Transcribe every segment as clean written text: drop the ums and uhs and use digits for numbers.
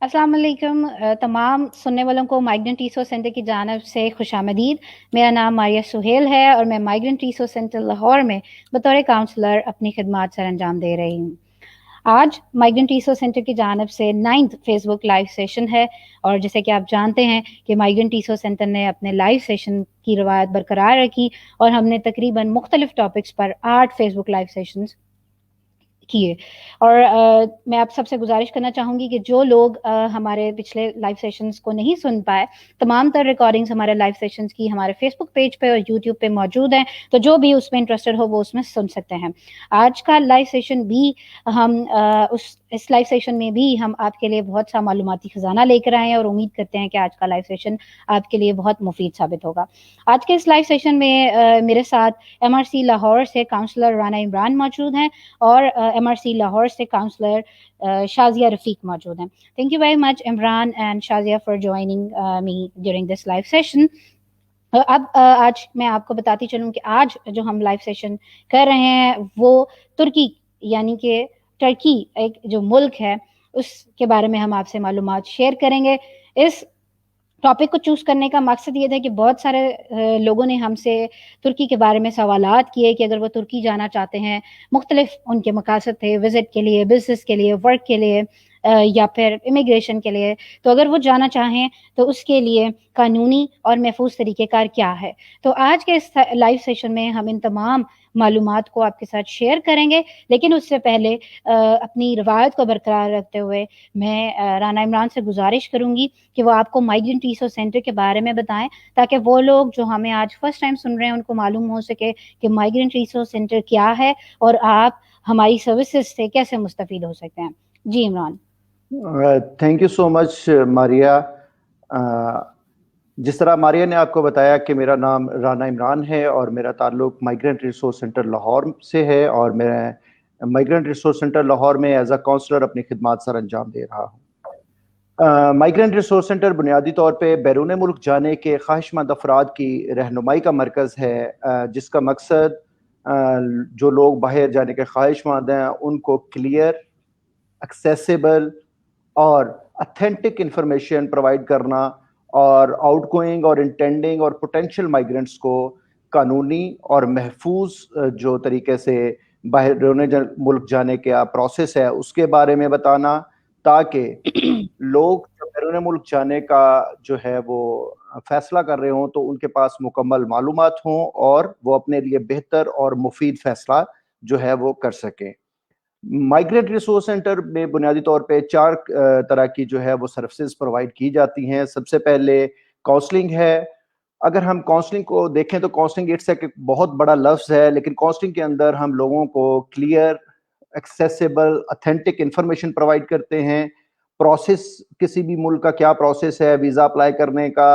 अस्सलाम वालेकुम तमाम सुनने वालों को माइग्रेंट रिसोर्स सेंटर की जानब से खुशामदीद। मेरा नाम मारिया सुहेल है और मैं माइग्रेंट रिसोर्स सेंटर लाहौर में बतौर काउंसलर अपनी खिदमात सर अंजाम दे रही हूँ। आज माइग्रेंट रिसोर्स सेंटर की जानब से 9th फेसबुक लाइव सेशन है और जैसे कि आप जानते हैं कि माइग्रेंट रिसोर्स सेंटर ने अपने लाइव सेशन की रवायत बरकरार रखी और हमने तकरीबन मुख्तलिफ टॉपिक्स पर 8 फेसबुक लाइव सेशंस किए। और मैं आप सबसे गुजारिश करना चाहूँगी कि जो लोग हमारे पिछले लाइव सेशंस को नहीं सुन पाए, तमाम तर रिकॉर्डिंग्स हमारे लाइव सेशंस की हमारे फेसबुक पेज पे और यूट्यूब पे मौजूद हैं, तो जो भी उसमें इंटरेस्टेड हो वो उसमें सुन सकते हैं। आज का लाइव सेशन भी हम इस लाइव सेशन में भी हम आपके लिए बहुत सा मालूमाती खजाना लेकर आए हैं और उम्मीद करते हैं कि आज का लाइव सेशन आपके लिए बहुत मुफीद साबित होगा। आज के इस लाइव सेशन में मेरे साथ MRC लाहौर से काउंसलर राना इमरान मौजूद हैं और MRC लाहौर से काउंसलर शाजिया रफीक मौजूद हैं। Thank you very much Imran and Shazia for joining me during this live session. अब आज मैं आपको बताती चलूं कि आज जो हम लाइव सेशन कर रहे हैं वो तुर्की यानी कि टर्की एक जो मुल्क है उसके बारे में हम आपसे मालूमात शेयर करेंगे। इस टॉपिक को चूज़ करने का मकसद ये था कि बहुत सारे लोगों ने हमसे तुर्की के बारे में सवालात किए कि अगर वो तुर्की जाना चाहते हैं, मुख्तलिफ उनके मकासद थे विज़िट के लिए, बिज़नेस के लिए, वर्क के लिए या फिर इमिग्रेशन के लिए, तो अगर वो जाना चाहें तो उसके लिए कानूनी और महफूज तरीक़ेकार क्या है। तो आज के इस लाइव सेशन में हम इन तमाम मालूमात को आपके साथ शेयर करेंगे, लेकिन उससे पहले अपनी रवायत को बरकरार रखते हुए मैं राना इमरान से गुजारिश करूँगी कि वो आपको माइग्रेंट रिसोर्स सेंटर के बारे में बताएं, ताकि वो लोग जो हमें आज फर्स्ट टाइम सुन रहे हैं उनको मालूम हो सके कि माइग्रेंट रिसोर्स सेंटर क्या है और आप हमारी सर्विसेज से कैसे मुस्तफ़ीद हो सकते हैं। जी Imran. Thank you so much Maria. जिस तरह मारिया ने आपको बताया कि मेरा नाम राना इमरान है और मेरा ताल्लुक माइग्रेंट रिसोर्स सेंटर लाहौर से है और मैं माइग्रेंट रिसोर्स सेंटर लाहौर में एज अ काउंसलर अपनी खिदमात सर अंजाम दे रहा हूँ। माइग्रेंट रिसोर्स सेंटर बुनियादी तौर पे बैरून मुल्क जाने के ख्वाहिशमंद अफराद की रहनुमाई का मरकज़ है, जिसका मकसद जो लोग बाहर जाने के ख्वाहिशमंद हैं उनको क्लियर, एक्सेसिबल और अथेंटिक इंफॉर्मेशन प्रोवाइड करना और आउटगोइंग और इंटेंडिंग और पोटेंशियल माइग्रेंट्स को कानूनी और महफूज जो तरीके से बाहर मुल्क जाने का प्रोसेस है उसके बारे में बताना, ताकि लोग जब बैरून मुल्क जाने का जो है वो फैसला कर रहे हों तो उनके पास मुकम्मल मालूमात हों और वो अपने लिए बेहतर और मुफीद फैसला जो है वो कर सकें। माइग्रेंट रिसोर्स सेंटर में बुनियादी तौर पे 4 तरह की जो है वो सर्विसेज प्रोवाइड की जाती हैं। सबसे पहले काउंसलिंग है। अगर हम काउंसलिंग को देखें तो काउंसलिंग इट्स एक बहुत बड़ा लफ्ज़ है, लेकिन काउंसलिंग के अंदर हम लोगों को clear, accessible, authentic information provide करते हैं। प्रोसेस, किसी भी मुल्क का क्या प्रोसेस है वीज़ा अप्लाई करने का,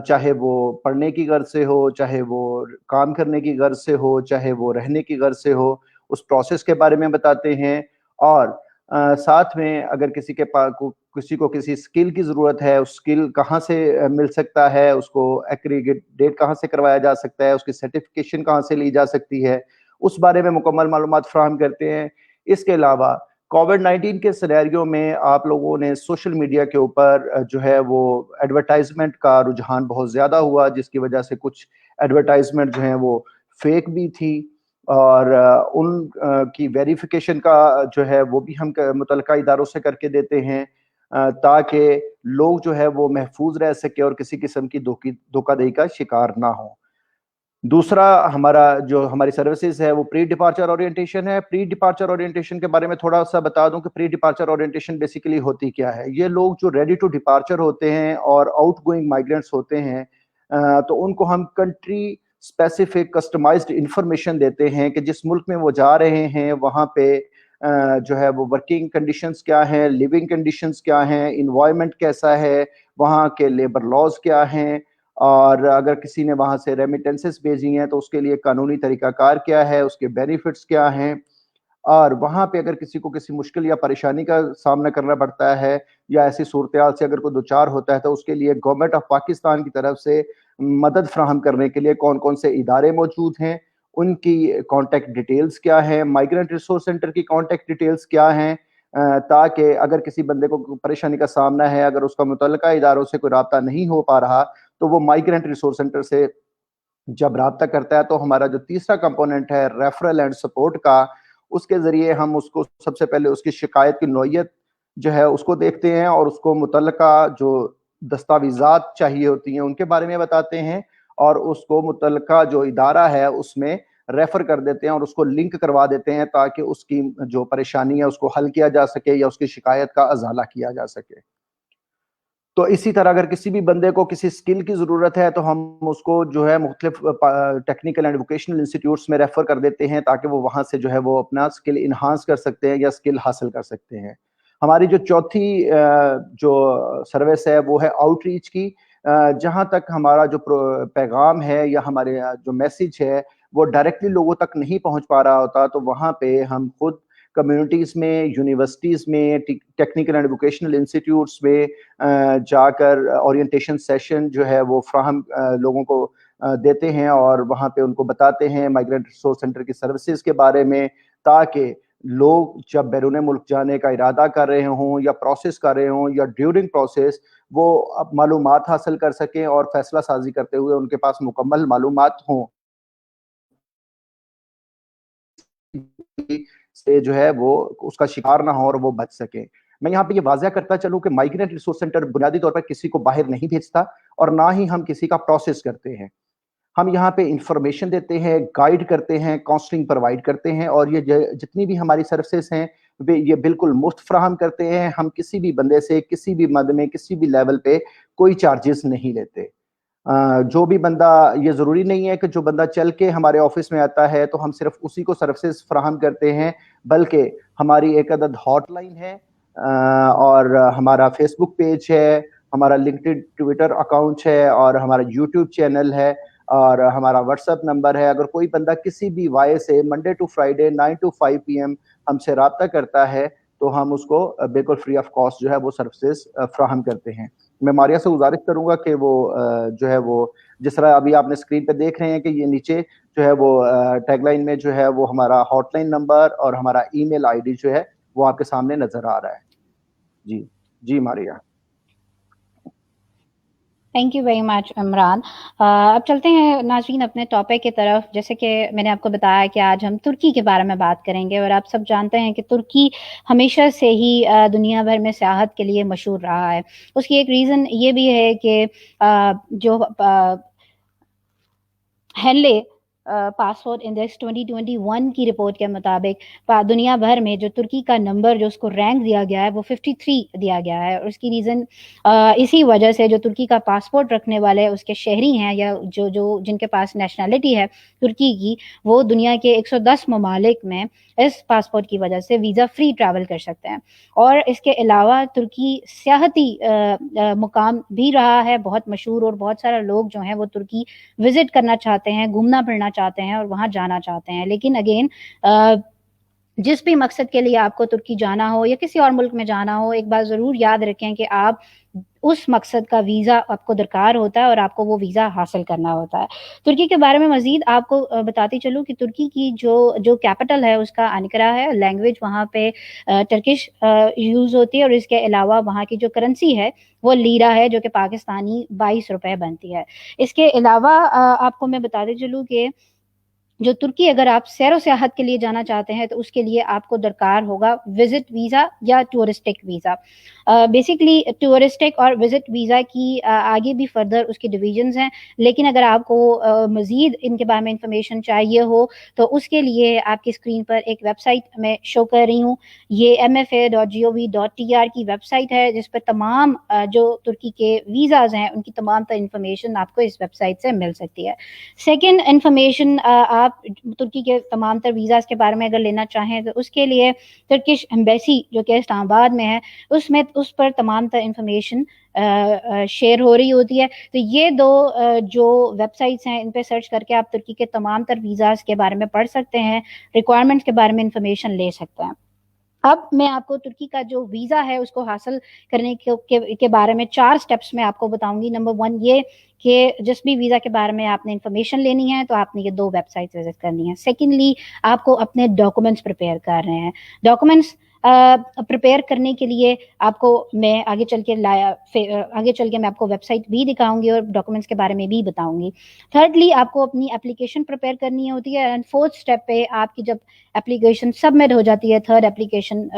चाहे वो पढ़ने की गर्ज से हो, चाहे वो काम करने की गर्ज से हो, चाहे वो रहने की गर्ज से हो, उस प्रोसेस के बारे में बताते हैं। और साथ में अगर किसी को किसी स्किल की ज़रूरत है, उस स्किल कहाँ से मिल सकता है, उसको एक्रीडेट कहाँ से करवाया जा सकता है, उसकी सर्टिफिकेशन कहाँ से ली जा सकती है, उस बारे में मुकम्मल मालूमात फराहम करते हैं। इसके अलावा कोविड-19 के सिनेरियो में आप लोगों ने सोशल मीडिया के ऊपर जो है वो एडवर्टाइजमेंट का रुझान बहुत ज़्यादा हुआ, जिसकी वजह से कुछ एडवर्टाइजमेंट जो हैं वो फेक भी थी और उन की वेरिफिकेशन का जो है वो भी हम मुतल्लिका इदारों से करके देते हैं, ताकि लोग जो है वो महफूज रह सके और किसी किस्म की धोखाधड़ी का शिकार ना हो। दूसरा हमारी सर्विसेज है वो प्री डिपार्चर ओरिएंटेशन है। प्री डिपार्चर ओरिएंटेशन के बारे में थोड़ा सा बता दूं कि प्री डिपार्चर ओरिएंटेशन बेसिकली होती क्या है। ये लोग जो रेडी टू डिपार्चर होते हैं और आउटगोइंग माइग्रेंट्स होते हैं, तो उनको हम कंट्री स्पेसिफिक कस्टमाइज्ड इंफॉर्मेशन देते हैं कि जिस मुल्क में वो जा रहे हैं वहाँ पे जो है वो वर्किंग कंडीशंस क्या हैं, लिविंग कंडीशंस क्या हैं, इन्वायरमेंट कैसा है, वहाँ के लेबर लॉज क्या हैं, और अगर किसी ने वहाँ से रेमिटेंसेस भेजी हैं तो उसके लिए कानूनी तरीकाकार क्या है, उसके बेनिफिट्स क्या हैं, और वहाँ पे अगर किसी को किसी मुश्किल या परेशानी का सामना करना पड़ता है या ऐसी सूरत से अगर कोई दो-चार होता है तो उसके लिए गवर्नमेंट ऑफ पाकिस्तान की तरफ से मदद फ्राहम करने के लिए कौन कौन से इदारे मौजूद हैं, उनकी कॉन्टैक्ट डिटेल्स क्या है, माइग्रेंट रिसोर्स सेंटर की कॉन्टैक्ट डिटेल्स क्या हैं, تاکہ اگر کسی بندے کو پریشانی کا سامنا ہے, اگر اس کا متعلقہ اداروں سے کوئی رابطہ نہیں ہو پا رہا, تو وہ مائیگرنٹ ریسورس سینٹر سے جب رابطہ کرتا ہے تو ہمارا جو تیسرا کمپوننٹ ہے ریفرل اینڈ سپورٹ کا, اس کے ذریعے ہم اس کو سب سے پہلے اس کی شکایت کی نوعیت جو ہے اس کو دیکھتے ہیں, اور اس کو متعلقہ جو دستاویزات چاہیے ہوتی ہیں ان کے بارے میں بتاتے ہیں, اور اس کو متعلقہ جو ادارہ ہے اس میں ریفر کر دیتے ہیں اور اس کو لنک کروا دیتے ہیں, تاکہ اس کی جو پریشانی ہے اس کو حل کیا جا سکے یا اس کی شکایت کا ازالہ کیا جا سکے. تو اسی طرح اگر کسی بھی بندے کو کسی سکل کی ضرورت ہے تو ہم اس کو جو ہے مختلف ٹیکنیکل اینڈ ووکیشنل انسٹیٹیوٹس میں ریفر کر دیتے ہیں, تاکہ وہ وہاں سے جو ہے وہ اپنا سکل انہانس کر سکتے ہیں یا سکل حاصل کر سکتے ہیں. ہماری جو چوتھی جو سروس ہے وہ ہے آؤٹ ریچ کی. جہاں تک ہمارا جو پیغام ہے یا ہمارے جو میسیج ہے وہ ڈائریکٹلی لوگوں تک نہیں پہنچ پا رہا ہوتا, تو وہاں پہ ہم خود کمیونٹیز میں, یونیورسٹیز میں, ٹیکنیکل اینڈ ووکیشنل انسٹیٹیوٹس میں جا کر اورینٹیشن سیشن جو ہے وہ فراہم لوگوں کو دیتے ہیں, اور وہاں پہ ان کو بتاتے ہیں مائیگرنٹ ریسورس سینٹر کی سروسز کے بارے میں, تاکہ لوگ جب بیرون ملک جانے کا ارادہ کر رہے ہوں یا پروسیس کر رہے ہوں یا ڈیورنگ پروسیس وہ معلومات حاصل کر سکیں اور فیصلہ سازی کرتے ہوئے ان کے پاس مکمل معلومات ہوں سے جو ہے وہ اس کا شکار نہ ہو اور وہ بچ سکیں. میں یہاں پہ یہ واضح کرتا چلوں کہ مائیگرنٹ ریسورس سینٹر بنیادی طور پر کسی کو باہر نہیں بھیجتا اور نہ ہی ہم کسی کا پروسیس کرتے ہیں. ہم یہاں پہ انفارمیشن دیتے ہیں, گائیڈ کرتے ہیں, کاؤنسلنگ پرووائڈ کرتے ہیں, اور یہ جتنی بھی ہماری سروسز ہیں یہ بالکل مفت فراہم کرتے ہیں. ہم کسی بھی بندے سے کسی بھی مد میں کسی بھی لیول پہ کوئی چارجز نہیں لیتے. جو بھی بندہ, یہ ضروری نہیں ہے کہ جو بندہ چل کے ہمارے آفس میں آتا ہے تو ہم صرف اسی کو سروسز فراہم کرتے ہیں, بلکہ ہماری ایک عدد ہاٹ لائن ہے, اور ہمارا فیس بک پیج ہے, ہمارا لنکڈ ٹویٹر اکاؤنٹ ہے, اور ہمارا یوٹیوب چینل ہے, اور ہمارا واٹس ایپ نمبر ہے. اگر کوئی بندہ کسی بھی وائے سے Monday to Friday 9 to 5 PM ہم سے رابطہ کرتا ہے تو ہم اس کو بالکل فری آف کاسٹ جو ہے وہ سروسز فراہم کرتے ہیں. میں ماریہ سے گزارش کروں گا کہ وہ جو ہے وہ جس طرح ابھی آپ نے اسکرین پہ دیکھ رہے ہیں کہ یہ نیچے جو ہے وہ ٹیگ لائن میں جو ہے وہ ہمارا ہاٹ لائن نمبر اور ہمارا ای میل آئی ڈی جو ہے وہ آپ کے سامنے نظر آ رہا ہے. جی جی Maria. Thank you very much Imran. اب چلتے ہیں ناظرین اپنے ٹاپک کی طرف. جیسے کہ میں نے آپ کو بتایا کہ آج ہم ترکی کے بارے میں بات کریں گے, اور آپ سب جانتے ہیں کہ ترکی ہمیشہ سے ہی دنیا بھر میں سیاحت کے لیے مشہور رہا ہے. اس کی ایک ریزن یہ بھی ہے کہ جو ہینلے پاسپورٹ انڈیکس 2021 کی رپورٹ کے مطابق دنیا بھر میں جو ترکی کا نمبر جو اس کو رینک دیا گیا ہے وہ 53 دیا گیا ہے. اور اس کی ریزن اسی وجہ سے جو ترکی کا پاسپورٹ رکھنے والے اس کے شہری ہیں یا جو جن کے پاس نیشنلٹی ہے ترکی کی, وہ دنیا کے 110 ممالک میں اس پاسپورٹ کی وجہ سے ویزا فری ٹریول کر سکتے ہیں. اور اس کے علاوہ ترکی سیاحتی مقام بھی رہا ہے, بہت مشہور, اور بہت سارے لوگ جو ہیں وہ ترکی وزٹ کرنا چاہتے ہیں, گھومنا پھرنا چاہتے ہیں اور وہاں جانا چاہتے ہیں. لیکن اگین جس بھی مقصد کے لیے آپ کو ترکی جانا ہو یا کسی اور ملک میں جانا ہو, ایک بات ضرور یاد رکھیں کہ آپ اس مقصد کا ویزا آپ کو درکار ہوتا ہے اور آپ کو وہ ویزا حاصل کرنا ہوتا ہے. ترکی کے بارے میں مزید آپ کو بتاتی چلوں کہ ترکی کی جو کیپٹل ہے اس کا انکرا ہے. لینگویج وہاں پہ ٹرکش یوز ہوتی ہے, اور اس کے علاوہ وہاں کی جو کرنسی ہے وہ لیرا ہے, جو کہ پاکستانی 22 روپے بنتی ہے. اس کے علاوہ آپ کو میں بتاتے چلوں کہ جو ترکی اگر آپ سیر و سیاحت کے لیے جانا چاہتے ہیں تو اس کے لیے آپ کو درکار ہوگا وزٹ ویزا یا ٹورسٹک ویزا. بیسکلی ٹورسٹک اور وزٹ ویزا کی آگے بھی فردر اس کی ڈویژنز ہیں, لیکن اگر آپ کو مزید ان کے بارے میں انفارمیشن چاہیے ہو تو اس کے لیے آپ کی اسکرین پر ایک ویب سائٹ میں شو کر رہی ہوں. یہ mfa.gov.tr کی ویب سائٹ ہے, جس پر تمام جو ترکی کے ویزاز ہیں ان کی تمام تر انفارمیشن آپ کو اس ویب سائٹ سے مل سکتی ہے. سیکنڈ انفارمیشن, آپ ترکی کے تمام تر ویزاز کے بارے میں اگر لینا چاہیں تو اس کے لیے ترکش ایمبیسی جو کہ اسلام آباد میں ہے اس پر تمام تر انفارمیشن شیئر ہو رہی ہوتی ہے. تو یہ دو جو ویب سائٹس ہیں ان پہ سرچ کر کے آپ ترکی کے تمام تر ویزاز کے بارے میں پڑھ سکتے ہیں, ریکوائرمنٹس کے بارے میں انفارمیشن لے سکتے ہیں. اب میں آپ کو ترکی کا جو ویزا ہے اس کو حاصل کرنے کے بارے میں 4 سٹیپس میں آپ کو بتاؤں گی. نمبر 1 یہ کہ جس بھی ویزا کے بارے میں آپ نے انفارمیشن لینی ہے تو آپ نے یہ 2 ویب سائٹس وزٹ کرنی ہے. سیکنڈلی آپ کو اپنے ڈاکومنٹس پریپیئر کر رہے ہیں. ڈاکومنٹس प्रिपेयर करने के लिए आपको मैं आगे चल के मैं आपको वेबसाइट भी दिखाऊंगी और डॉक्यूमेंट्स के बारे में भी बताऊंगी। थर्डली, आपको अपनी एप्लीकेशन प्रिपेयर करनी होती है, एंड फोर्थ स्टेप पे आपकी जब एप्लीकेशन सबमिट हो जाती है, थर्ड एप्लीकेशन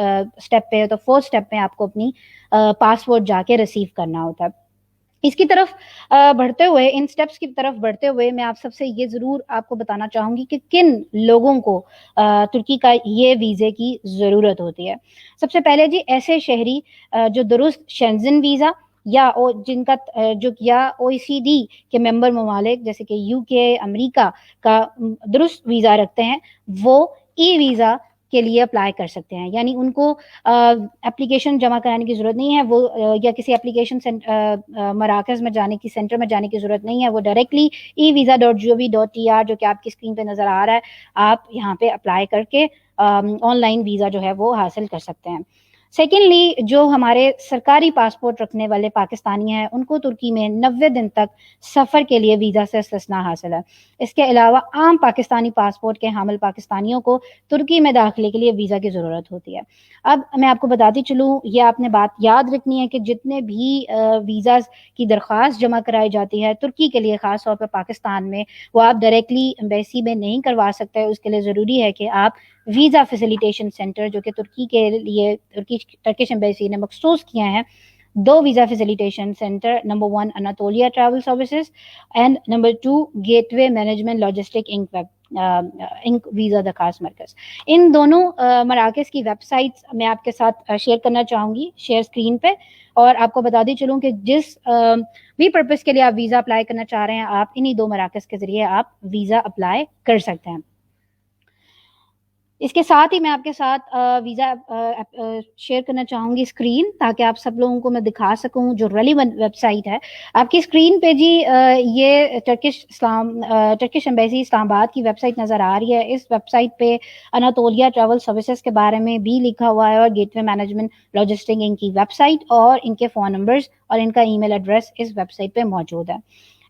स्टेप पे, तो फोर्थ स्टेप पे आपको अपनी पासपोर्ट जाके रिसीव करना होता है। इसकी तरफ बढ़ते हुए, इन स्टेप्स की तरफ बढ़ते हुए, मैं आप सबसे ये ज़रूर आपको बताना चाहूँगी कि किन लोगों को तुर्की का ये वीज़े की ज़रूरत होती है। सबसे पहले जी, ऐसे शहरी जो दुरुस्त शेंजन वीज़ा या जिनका जो या OECD के मेंबर ममालिक जैसे कि UK, अमेरिका का दुरुस्त वीज़ा रखते हैं, वो ई वीज़ा के लिए अप्लाई कर सकते हैं। यानी उनको एप्लीकेशन जमा कराने की ज़रूरत नहीं है, वो या किसी एप्लीकेशन मराकज़ में जाने की, सेंटर में जाने की ज़रूरत नहीं है। वो डायरेक्टली evisa.gov.tr जो कि आपकी स्क्रीन पे नज़र आ रहा है, आप यहाँ पे अप्लाई करके ऑनलाइन वीज़ा जो है वो हासिल कर सकते हैं। सेकेंडली, जो हमारे सरकारी पासपोर्ट रखने वाले पाकिस्तानी हैं, उनको तुर्की में 90 दिन तक सफ़र के लिए वीज़ा से इस्तिस्ना हासिल है। इसके अलावा आम पाकिस्तानी पासपोर्ट के हामिल पाकिस्तानियों को तुर्की में दाखिले के लिए वीज़ा की ज़रूरत होती है। अब मैं आपको बताती चलूँ, ये आपने बात याद रखनी है कि जितने भी वीज़ाज़ की दरख्वास्त जमा कराई जाती है तुर्की के लिए, ख़ास तौर पर पाकिस्तान में, वो आप डायरेक्टली एम्बेसी में नहीं करवा सकते। उसके लिए ज़रूरी है कि आप वीज़ा फैसिलिटेशन सेंटर, जो कि तुर्की के लिए टर्किश एम्बेसी ने मखसूस किए हैं, 2 visa facilitation centre, number 1 Anatolia travel services and number 2 gateway management logistic Inc visa दरखास्त मरकज़। इन दोनों मराकज़ की वेबसाइट्स मैं आपके साथ शेयर करना चाहूँगी, शेयर स्क्रीन पे, और आपको बताती चलूँ कि जिस भी पर्पज़ के लिए आप वीज़ा अप्लाई करना चाह रहे हैं, आप इन्हीं 2 मराकज़ के ज़रिए आप वीज़ा अप्लाई कर सकते हैं। इसके साथ ही मैं आपके साथ वीज़ा शेयर करना चाहूँगी स्क्रीन, ताकि आप सब लोगों को मैं दिखा सकूँ जो रेलिवेंट वेबसाइट है। आपकी स्क्रीन पे जी ये टर्किश एम्बेसी इस्लामाबाद की वेबसाइट नज़र आ रही है। इस वेबसाइट पे अनातोलिया ट्रैवल सर्विसेज के बारे में भी लिखा हुआ है, और गेटवे मैनेजमेंट लॉजिस्टिक इनकी वेबसाइट और इनके फ़ोन नंबर्स और इनका ईमेल एड्रेस इस वेबसाइट पे मौजूद है।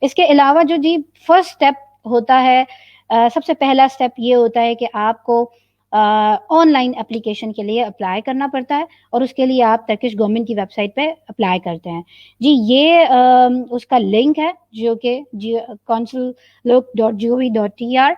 इसके अलावा जो जी फर्स्ट स्टेप होता है, सबसे पहला स्टेप ये होता है कि आपको ऑनलाइन एप्लीकेशन के लिए अप्लाई करना पड़ता है, और उसके लिए आप टर्किश गवर्नमेंट की वेबसाइट पे अप्लाई करते हैं। जी ये उसका लिंक है जो कि consulook.gov.tr,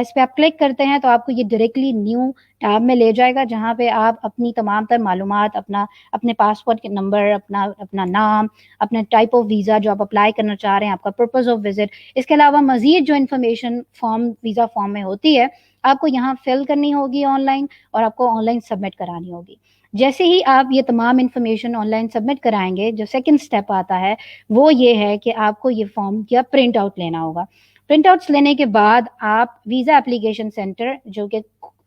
इस पे आप क्लिक करते हैं तो आपको ये डायरेक्टली न्यू टैब में ले जाएगा, जहाँ पे आप अपनी तमाम तर मालूमात, अपने पासपोर्ट के नंबर, अपना नाम, अपना टाइप ऑफ वीज़ा जो आप अप्लाई करना चाह रहे हैं, आपका पर्पज़ ऑफ विजिट, इसके अलावा मज़ीद जो इन्फॉर्मेशन वीज़ा फॉर्म में होती है, आपको यहाँ फिल करनी होगी ऑनलाइन, और आपको ऑनलाइन सबमिट करानी होगी। जैसे ही आप ये तमाम इन्फॉर्मेशन ऑनलाइन सबमिट कराएंगे, जो सेकंड स्टेप आता है वो ये है कि आपको ये फॉर्म का प्रिंट आउट लेना होगा। प्रिंट आउट्स लेने के बाद आप वीज़ा एप्लीकेशन सेंटर, जो कि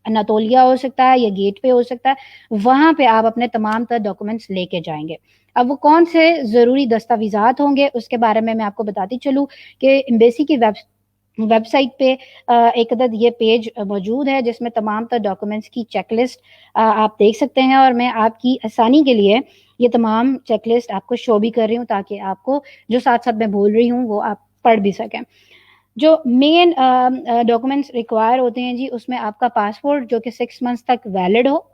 अनातोलिया हो सकता है या गेट पे हो सकता है, वहाँ पे आप अपने तमाम तर डॉक्यूमेंट्स लेके जाएंगे। अब वो कौन से ज़रूरी दस्तावेज़ात होंगे उसके बारे में मैं आपको बताती चलूँ कि एम्बेसी की वेबसाइट पे एक अदद ये पेज मौजूद है, जिसमें तमाम तर डॉक्यूमेंट्स की चेकलिस्ट आप देख सकते हैं, और मैं आपकी आसानी के लिए ये तमाम चेकलिस्ट आपको शो भी कर रही हूँ, ताकि आपको जो साथ साथ मैं बोल रही हूँ वो आप पढ़ भी सकें। जो मेन डॉक्यूमेंट्स रिक्वायर होते हैं जी, उसमें आपका पासपोर्ट जो कि 6 मंथ्स तक वैलिड हो,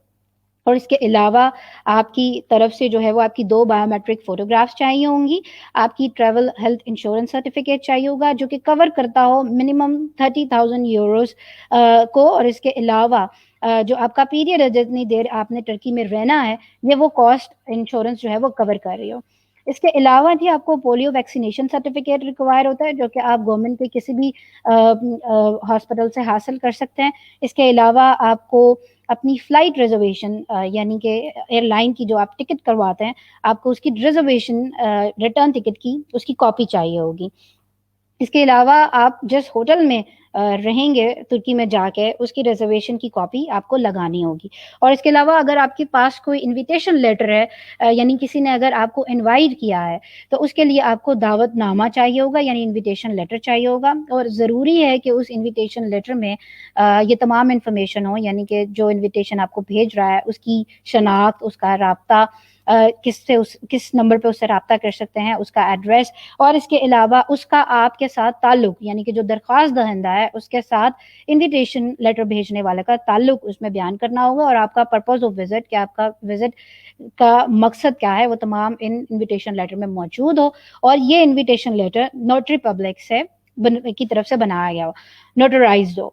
और इसके अलावा आपकी तरफ से जो है वो आपकी 2 बायोमेट्रिक फ़ोटोग्राफ्स चाहिए होंगी, आपकी ट्रैवल हेल्थ इंश्योरेंस सर्टिफिकेट चाहिए होगा जो कि कवर करता हो मिनिमम 30,000 यूरोज़ को, और इसके अलावा जो आपका पीरियड है, जितनी देर आपने टर्की में रहना है, ये वो कॉस्ट इंश्योरेंस जो है वो कवर कर रही हो। इसके अलावा जी आपको पोलियो वैक्सीनेशन सर्टिफिकेट रिक्वायर होता है, जो कि आप गवर्नमेंट के किसी भी हॉस्पिटल से हासिल कर सकते हैं। इसके अलावा आपको अपनी फ़्लाइट रिज़र्वेशन, यानी कि एयरलाइन की जो आप टिकट करवाते हैं, आपको उसकी रिज़र्वेशन रिटर्न टिकट की उसकी कॉपी चाहिए होगी। इसके अलावा आप जिस होटल में रहेंगे तुर्की में जाके, उसकी रिजर्वेशन की कॉपी आपको लगानी होगी। और इसके अलावा अगर आपके पास कोई इनविटेशन लेटर है, यानी किसी ने अगर आपको इनवाइट किया है, तो उसके लिए आपको दावतनामा चाहिए होगा, यानी इनविटेशन लेटर चाहिए होगा। और ज़रूरी है कि उस इनविटेशन लेटर में ये तमाम इन्फॉर्मेशन हो, यानी कि जो इनविटेशन आपको भेज रहा है उसकी शनाख्त, उसका राब्ता, کس نمبر پہ اس سے رابطہ کر سکتے ہیں، اس کا ایڈریس، اور اس کے علاوہ اس کا آپ کے ساتھ تعلق، یعنی کہ جو درخواست دہندہ ہے اس کے ساتھ انویٹیشن لیٹر بھیجنے والے کا تعلق اس میں بیان کرنا ہوگا، اور آپ کا پرپز آف وزٹ، کہ آپ کا وزٹ کا مقصد کیا ہے، وہ تمام ان انویٹیشن لیٹر میں موجود ہو، اور یہ انویٹیشن لیٹر نوٹری پبلک سے کی طرف سے بنایا گیا ہو، نوٹرائزڈ ہو۔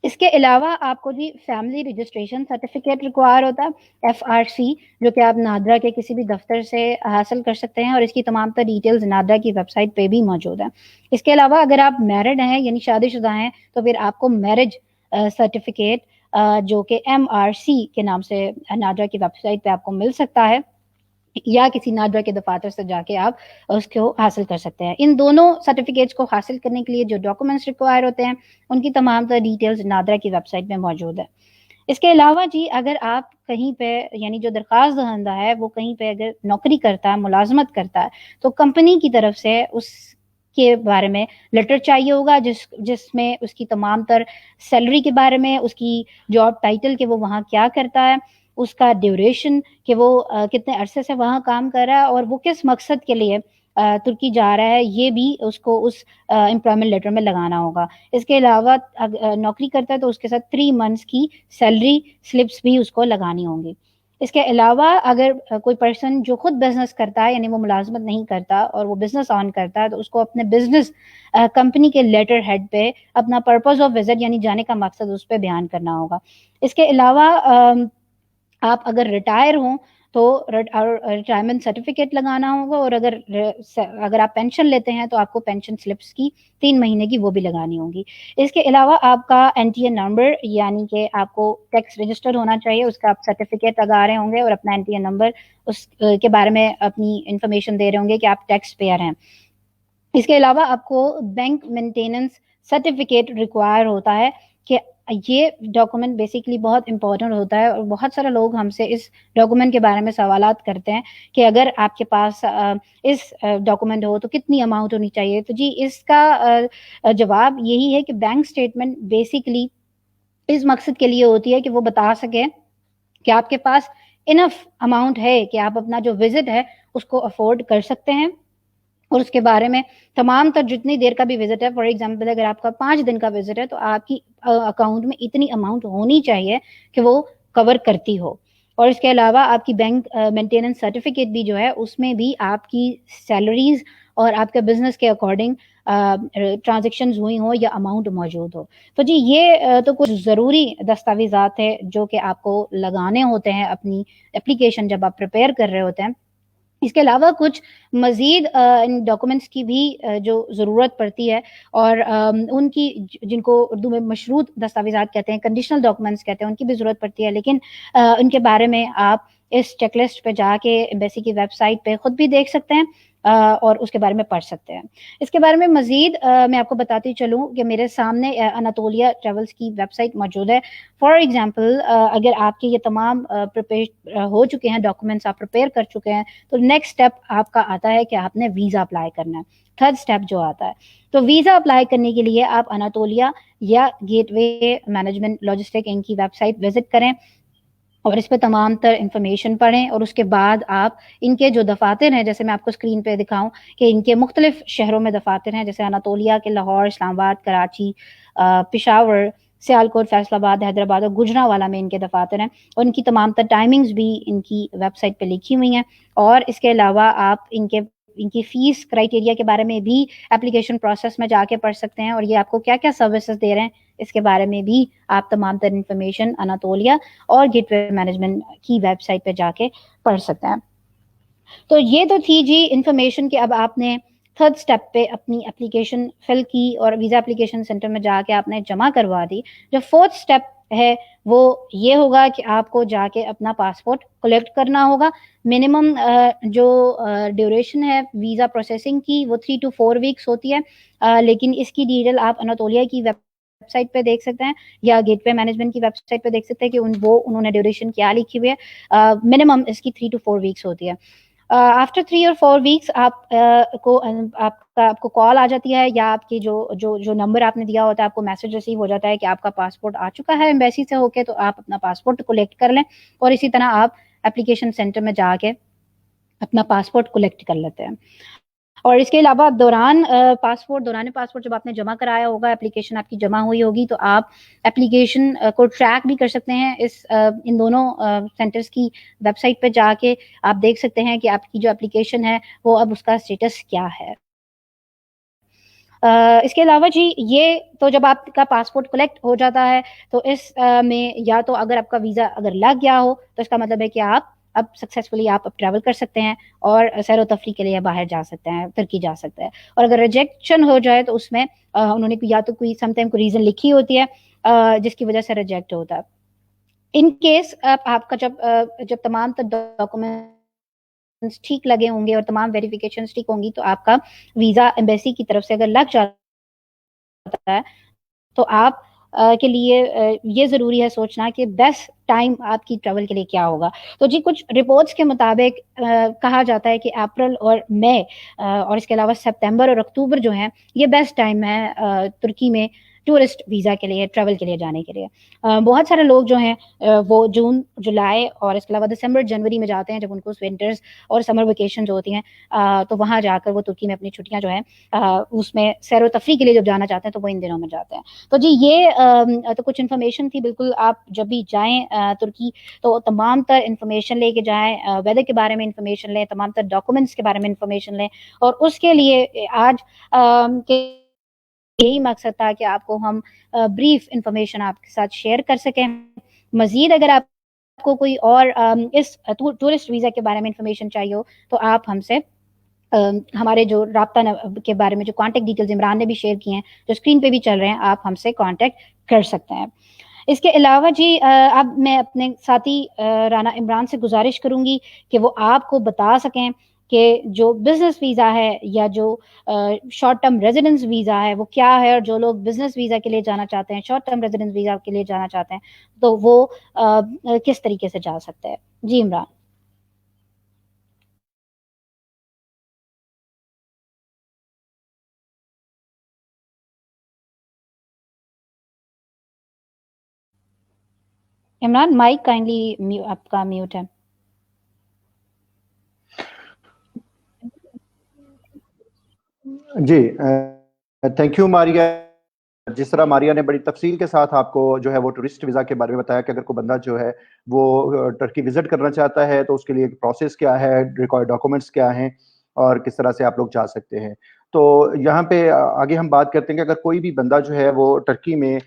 اس کے علاوہ آپ کو جی فیملی رجسٹریشن سرٹیفکیٹ ریکوائر ہوتا ہے، FRC، جو کہ آپ نادرا کے کسی بھی دفتر سے حاصل کر سکتے ہیں، اور اس کی تمام تر ڈیٹیلز نادرا کی ویب سائٹ پہ بھی موجود ہیں۔ اس کے علاوہ اگر آپ میرڈ ہیں یعنی شادی شدہ ہیں تو پھر آپ کو میرج سرٹیفکیٹ جو کہ MRC کے نام سے نادرا کی ویب سائٹ پہ آپ کو مل سکتا ہے، یا کسی نادرا کے دفاتر سے جا کے آپ اس کو حاصل کر سکتے ہیں۔ ان دونوں سرٹیفکیٹس کو حاصل کرنے کے لیے جو ڈاکومنٹس ریکوائر ہوتے ہیں ان کی تمام تر ڈیٹیلز نادرا کی ویب سائٹ میں موجود ہے۔ اس کے علاوہ جی اگر آپ کہیں پہ یعنی جو درخواست دہندہ ہے وہ کہیں پہ اگر نوکری کرتا ہے، ملازمت کرتا ہے، تو کمپنی کی طرف سے اس کے بارے میں لیٹر چاہیے ہوگا جس میں اس کی تمام تر سیلری کے بارے میں، اس کی جاب ٹائٹل کہ وہ وہاں کیا کرتا ہے، اس کا ڈیوریشن کہ وہ کتنے عرصے سے وہاں کام کر رہا ہے، اور وہ کس مقصد کے لیے ترکی جا رہا ہے، یہ بھی اس کو اس امپلائمنٹ لیٹر میں لگانا ہوگا۔ اس کے علاوہ نوکری کرتا ہے تو اس کے ساتھ 3 منتھس کی سیلری سلپس بھی اس کو لگانی ہوں گی۔ اس کے علاوہ اگر کوئی پرسن جو خود بزنس کرتا ہے، یعنی وہ ملازمت نہیں کرتا اور وہ بزنس آن کرتا ہے، تو اس کو اپنے بزنس کمپنی کے لیٹر ہیڈ پہ اپنا پرپز آف وزٹ یعنی جانے کا مقصد اس پہ بیان کرنا ہوگا۔ اس کے علاوہ آپ اگر ریٹائر ہوں تو ریٹائرمنٹ سرٹیفکیٹ لگانا ہوگا، اور اگر آپ پینشن لیتے ہیں تو آپ کو پینشن سلپس کی 3 مہینے کی وہ بھی لگانی ہوں گی۔ اس کے علاوہ آپ کا NTA نمبر، یعنی کہ آپ کو ٹیکس رجسٹر ہونا چاہیے، اس کا آپ سرٹیفکیٹ لگا رہے ہوں گے، اور اپنا NTA نمبر اس کے بارے میں اپنی انفارمیشن دے رہے ہوں گے کہ آپ ٹیکس پیئر ہیں۔ اس کے علاوہ آپ کو بینک مینٹیننس سرٹیفکیٹ ریکوائر ہوتا ہے، کہ یہ ڈاکومنٹ بیسیکلی بہت امپورٹنٹ ہوتا ہے، اور بہت سارے لوگ ہم سے اس ڈاکومنٹ کے بارے میں سوالات کرتے ہیں کہ اگر آپ کے پاس اس ڈاکومنٹ ہو تو کتنی اماؤنٹ ہونی چاہیے۔ تو جی اس کا جواب یہی ہے کہ بینک اسٹیٹمنٹ بیسیکلی اس مقصد کے لیے ہوتی ہے کہ وہ بتا سکے کہ آپ کے پاس انف اماؤنٹ ہے کہ آپ اپنا جو وزٹ ہے اس کو افورڈ کر سکتے ہیں، اور اس کے بارے میں تمام تر جتنی دیر کا بھی وزٹ ہے، فار ایگزامپل اگر آپ کا 5 دن کا وزٹ ہے تو آپ کی اکاؤنٹ میں اتنی اماؤنٹ ہونی چاہیے کہ وہ کور کرتی ہو۔ اور اس کے علاوہ آپ کی بینک مینٹیننس سرٹیفکیٹ بھی جو ہے اس میں بھی آپ کی سیلریز اور آپ کے بزنس کے اکارڈنگ ٹرانزیکشنز ہوئی ہوں یا اماؤنٹ موجود ہو۔ تو جی یہ تو کچھ ضروری دستاویزات ہے جو کہ آپ کو لگانے ہوتے ہیں اپنی اپلیکیشن جب آپ پریپیئر کر رہے ہوتے ہیں۔ اس کے علاوہ کچھ مزید ان ڈاکومنٹس کی بھی جو ضرورت پڑتی ہے، اور ان کی جن کو اردو میں مشروط دستاویزات کہتے ہیں، کنڈیشنل ڈاکومنٹس کہتے ہیں، ان کی بھی ضرورت پڑتی ہے، لیکن ان کے بارے میں آپ اس چیک لسٹ پہ جا کے ایمبیسی کی ویب سائٹ پہ خود بھی دیکھ سکتے ہیں، اور اس کے بارے میں پڑھ سکتے ہیں۔ اس کے بارے میں مزید میں آپ کو بتاتی چلوں کہ میرے سامنے اناتولیا ٹریولز کی ویب سائٹ موجود ہے۔ فار ایگزامپل اگر آپ کے یہ تمام ہو چکے ہیں ڈاکومنٹس، آپ پریپیئر کر چکے ہیں، تو نیکسٹ اسٹیپ آپ کا آتا ہے کہ آپ نے ویزا اپلائی کرنا ہے، 3rd اسٹیپ جو آتا ہے۔ تو ویزا اپلائی کرنے کے لیے آپ اناتولیا یا گیٹ وے مینجمنٹ لاجسٹک ان کی ویب سائٹ وزٹ کریں، اور اس پہ تمام تر انفارمیشن پڑھیں، اور اس کے بعد آپ ان کے جو دفاتر ہیں، جیسے میں آپ کو اسکرین پہ دکھاؤں کہ ان کے مختلف شہروں میں دفاتر ہیں، جیسے اناتولیا کے لاہور، اسلام آباد، کراچی، پشاور، سیالکوٹ، فیصل آباد، حیدرآباد اور گجرانوالہ میں ان کے دفاتر ہیں، اور ان کی تمام تر ٹائمنگز بھی ان کی ویب سائٹ پہ لکھی ہوئی ہیں۔ اور اس کے علاوہ آپ ان کی فیس کرائٹیریا کے بارے میں بھی اپلیکیشن پروسیس میں جا کے پڑھ سکتے ہیں، اور یہ آپ کو کیا کیا سروسز دے رہے ہیں اس کے بارے میں بھی آپ تمام تر انفارمیشن اناتولیا اور گیٹ وے مینجمنٹ کی ویب سائٹ پہ جا کے پڑھ سکتے ہیں۔ تو یہ تو تھی جی انفارمیشن کہ اب آپ نے 3rd اسٹیپ پہ اپنی اپلیکیشن فل کی اور ویزا اپلیکیشن سینٹر میں جا کے آپ نے جمع کروا دی۔ جو 4th اسٹیپ ہے وہ یہ ہوگا کہ آپ کو جا کے اپنا پاسپورٹ کلیکٹ کرنا ہوگا۔ منیمم جو ڈیوریشن ہے ویزا پروسیسنگ کی وہ 3 to 4 ویکس ہوتی ہے، لیکن اس کی ڈیٹیل آپ اناتولیا کی ویب سائٹ پہ دیکھ سکتے ہیں یا گیٹ وے مینجمنٹ کی ویب سائٹ پہ دیکھ سکتے ہیں کہ انہوں نے ڈیوریشن کیا لکھی ہوئی ہے۔ منیمم اس کی 3 to 4 ویکس ہوتی ہے۔ آفٹر 3 or 4 ویکس آپ کو کال آ جاتی ہے، یا آپ کی جو نمبر آپ نے دیا ہوتا ہے آپ کو میسج ریسیو ہو جاتا ہے کہ آپ کا پاسپورٹ آ چکا ہے ایمبیسی سے ہو کے، تو آپ اپنا پاسپورٹ کلیکٹ کر لیں، اور اسی طرح آپ एप्लीकेशन सेंटर में जाके अपना पासपोर्ट कलेक्ट कर लेते हैं। और इसके अलावा दौरान पासपोर्ट जब आपने जमा कराया होगा, एप्लीकेशन आपकी जमा हुई होगी, तो आप एप्लीकेशन को ट्रैक भी कर सकते हैं। इन दोनों सेंटर्स की वेबसाइट पे जाके आप देख सकते हैं कि आपकी जो एप्लीकेशन है वो अब उसका स्टेटस क्या है। इसके अलावा जी, ये तो जब आपका पासपोर्ट कलेक्ट हो जाता है तो में या तो अगर आपका वीज़ा अगर लग गया हो तो इसका मतलब है कि आप अब सक्सेसफुली आप अब ट्रैवल कर सकते हैं और सैर व तफरी के लिए बाहर जा सकते हैं, तुर्की जा सकते हैं। और अगर रिजेक्शन हो जाए तो उसमें उन्होंने या तो कोई समटाइम कोई रीज़न लिखी होती है जिसकी वजह से रिजेक्ट होता है। इन केस आपका जब तमाम डॉक्यूमेंट्स ठीक लगे होंगे और तमाम वेरिफिकेशन ठीक होंगी तो आपका वीज़ा एम्बेसी की तरफ से अगर लग जाता है तो आप के लिए ये ज़रूरी है सोचना कि बेस्ट टाइम आपकी ट्रैवल के लिए क्या होगा। तो जी, कुछ रिपोर्ट्स के मुताबिक कहा जाता है कि अप्रैल और मई और इसके अलावा सितंबर और अक्टूबर जो हैं ये बेस्ट टाइम है तुर्की में टूरिस्ट वीज़ा के लिए, ट्रैवल के लिए जाने के लिए। बहुत सारे लोग जो हैं वो जून, जुलाई और इसके अलावा दिसंबर, जनवरी में जाते हैं जब उनको विंटर्स और समर वेकेशन जो होती हैं तो वहाँ जाकर वो तुर्की में अपनी छुट्टियाँ जो हैं उसमें सैर व तफरी के लिए जब जाना चाहते हैं तो वो इन दिनों में जाते हैं। तो जी, ये तो कुछ इन्फॉर्मेशन थी। बिल्कुल आप जब भी जाएँ तुर्की तो तमाम तर इन्फॉर्मेशन लेके जाएँ, वेदर के बारे में इन्फॉर्मेशन लें, तमाम तर डॉक्यूमेंट्स के बारे में इन्फॉर्मेशन लें। और उसके लिए आज के यही मकसद था कि आपको हम ब्रीफ इन्फॉर्मेशन आपके साथ शेयर कर सकें। मज़ीद अगर आपको कोई और इस टूरिस्ट वीज़ा के बारे में इन्फॉर्मेशन चाहिए हो तो आप हमसे हमारे जो राब्ता के बारे में जो कॉन्टैक्ट डिटेल्स इमरान ने भी शेयर किए हैं, जो स्क्रीन पे भी चल रहे हैं, आप हमसे कॉन्टैक्ट कर सकते हैं। इसके अलावा जी, अब मैं अपने साथी राना इमरान से गुजारिश करूँगी कि वो आपको बता सकें कि जो बिज़नेस वीज़ा है या जो शॉर्ट टर्म रेजिडेंस वीज़ा है वो क्या है, और जो लोग बिज़नेस वीज़ा के लिए जाना चाहते हैं, शॉर्ट टर्म रेजिडेंस वीज़ा के लिए जाना चाहते हैं, तो वो किस तरीके से जा सकते हैं। जी इमरान। इमरान, माइक काइंडली आपका म्यूट है। जी, थैंक यू मारिया। जिस तरह मारिया ने बड़ी तफसील के साथ आपको जो है वो टूरिस्ट वीज़ा के बारे में बताया कि अगर कोई बंदा जो है वो टर्की विजिट करना चाहता है तो उसके लिए प्रोसेस क्या है, रिक्वायर्ड डॉक्यूमेंट्स क्या हैं और किस तरह से आप लोग जा सकते हैं। तो यहाँ पे आगे हम बात करते हैं कि अगर कोई भी बंदा जो है वो टर्की में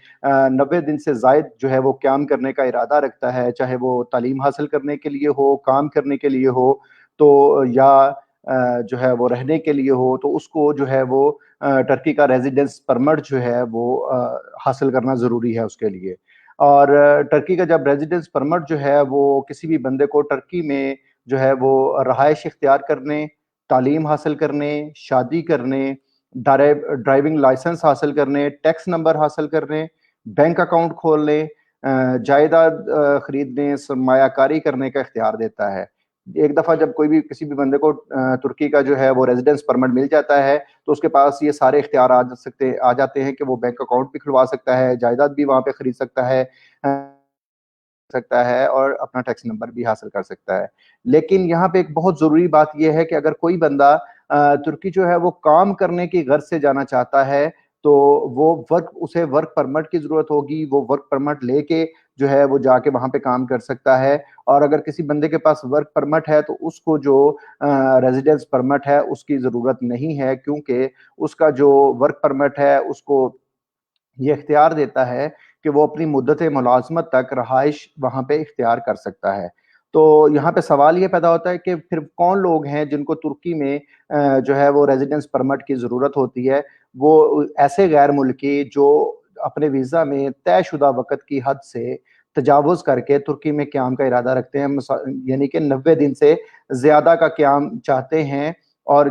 90 दिन से ज़ायद जो है वो काम करने का इरादा रखता है, चाहे वो तालीम हासिल करने के लिए हो, काम करने के लिए हो, तो या जो है वो रहने के लिए हो, तो उसको जो है वो टर्की का रेजिडेंस परमिट जो है वो हासिल करना ज़रूरी है उसके लिए। और टर्की का जब रेजिडेंस परमिट जो है वो किसी भी बंदे को टर्की में जो है वो रहाइश इख्तियार करने, तालीम हासिल करने, शादी करने, ड्राइविंग लाइसेंस हासिल करने, टैक्स नंबर हासिल करने, बैंक अकाउंट खोलने, जायदाद खरीदने, सरमायाकारी करने का इख्तियार देता है। एक दफ़ा जब कोई भी किसी भी बंदे को तुर्की का जो है वो रेजिडेंस परमिट मिल जाता है तो उसके पास ये सारे इख्तियार आ जाते हैं कि वो बैंक अकाउंट भी खुलवा सकता है, जायदाद भी वहाँ पे खरीद सकता है और अपना टैक्स नंबर भी हासिल कर सकता है। लेकिन यहाँ पे एक बहुत ज़रूरी बात ये है कि अगर कोई बंदा तुर्की जो है वो काम करने की गर्ज से जाना चाहता है तो उसे वर्क परमिट की ज़रूरत होगी। वो वर्क परमिट लेके जो है वो जाके वहाँ पे काम कर सकता है। और अगर किसी बंदे के पास वर्क परमिट है तो उसको जो रेजिडेंस परमिट है उसकी ज़रूरत नहीं है, क्योंकि उसका जो वर्क परमिट है उसको ये इख्तियार देता है कि वो अपनी मुद्दत मुलाज़मत तक रहाइश वहाँ पे इख्तियार कर सकता है। तो यहाँ पे सवाल ये पैदा होता है कि फिर कौन लोग हैं जिनको तुर्की में जो है वो रेजिडेंस परमिट की ज़रूरत होती है। वो ऐसे गैर मुल्की जो अपने वीज़ा में तयशुदा वक़्त की हद से तजावुज़ करके तुर्की में क़याम का इरादा रखते हैं, यानी कि 90 दिन से ज़्यादा का क़याम चाहते हैं और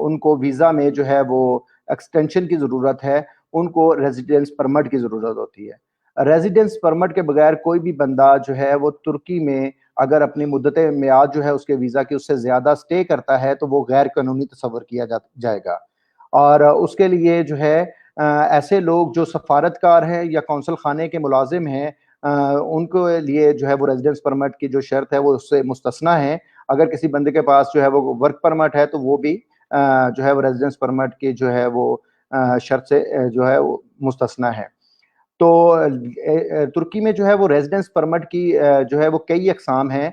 उनको वीज़ा में जो है वो एक्सटेंशन की ज़रूरत है, उनको रेजिडेंस परमिट की ज़रूरत होती है। रेजिडेंस परमिट के बगैर कोई भी बंदा जो है वो तुर्की में अगर अपनी मुद्दत मियाद जो है उसके वीज़ा की उससे ज़्यादा स्टे करता है तो वो गैर कानूनी तस्वर किया जाएगा। और उसके लिए जो है ऐसे लोग जो सफारतकार हैं या कौंसल खाने के मुलाजिम हैं ان کے لیے جو ہے وہ ریزیڈنس پرمٹ کی جو شرط ہے وہ اس سے مستثنا ہے. اگر کسی بندے کے پاس جو ہے وہ ورک پرمٹ ہے تو وہ بھی جو ہے وہ ریزیڈنس پرمٹ کی جو ہے وہ شرط سے جو ہے وہ مستثنا ہے. تو ترکی میں جو ہے وہ ریزیڈنس پرمٹ کی جو ہے وہ کئی اقسام ہیں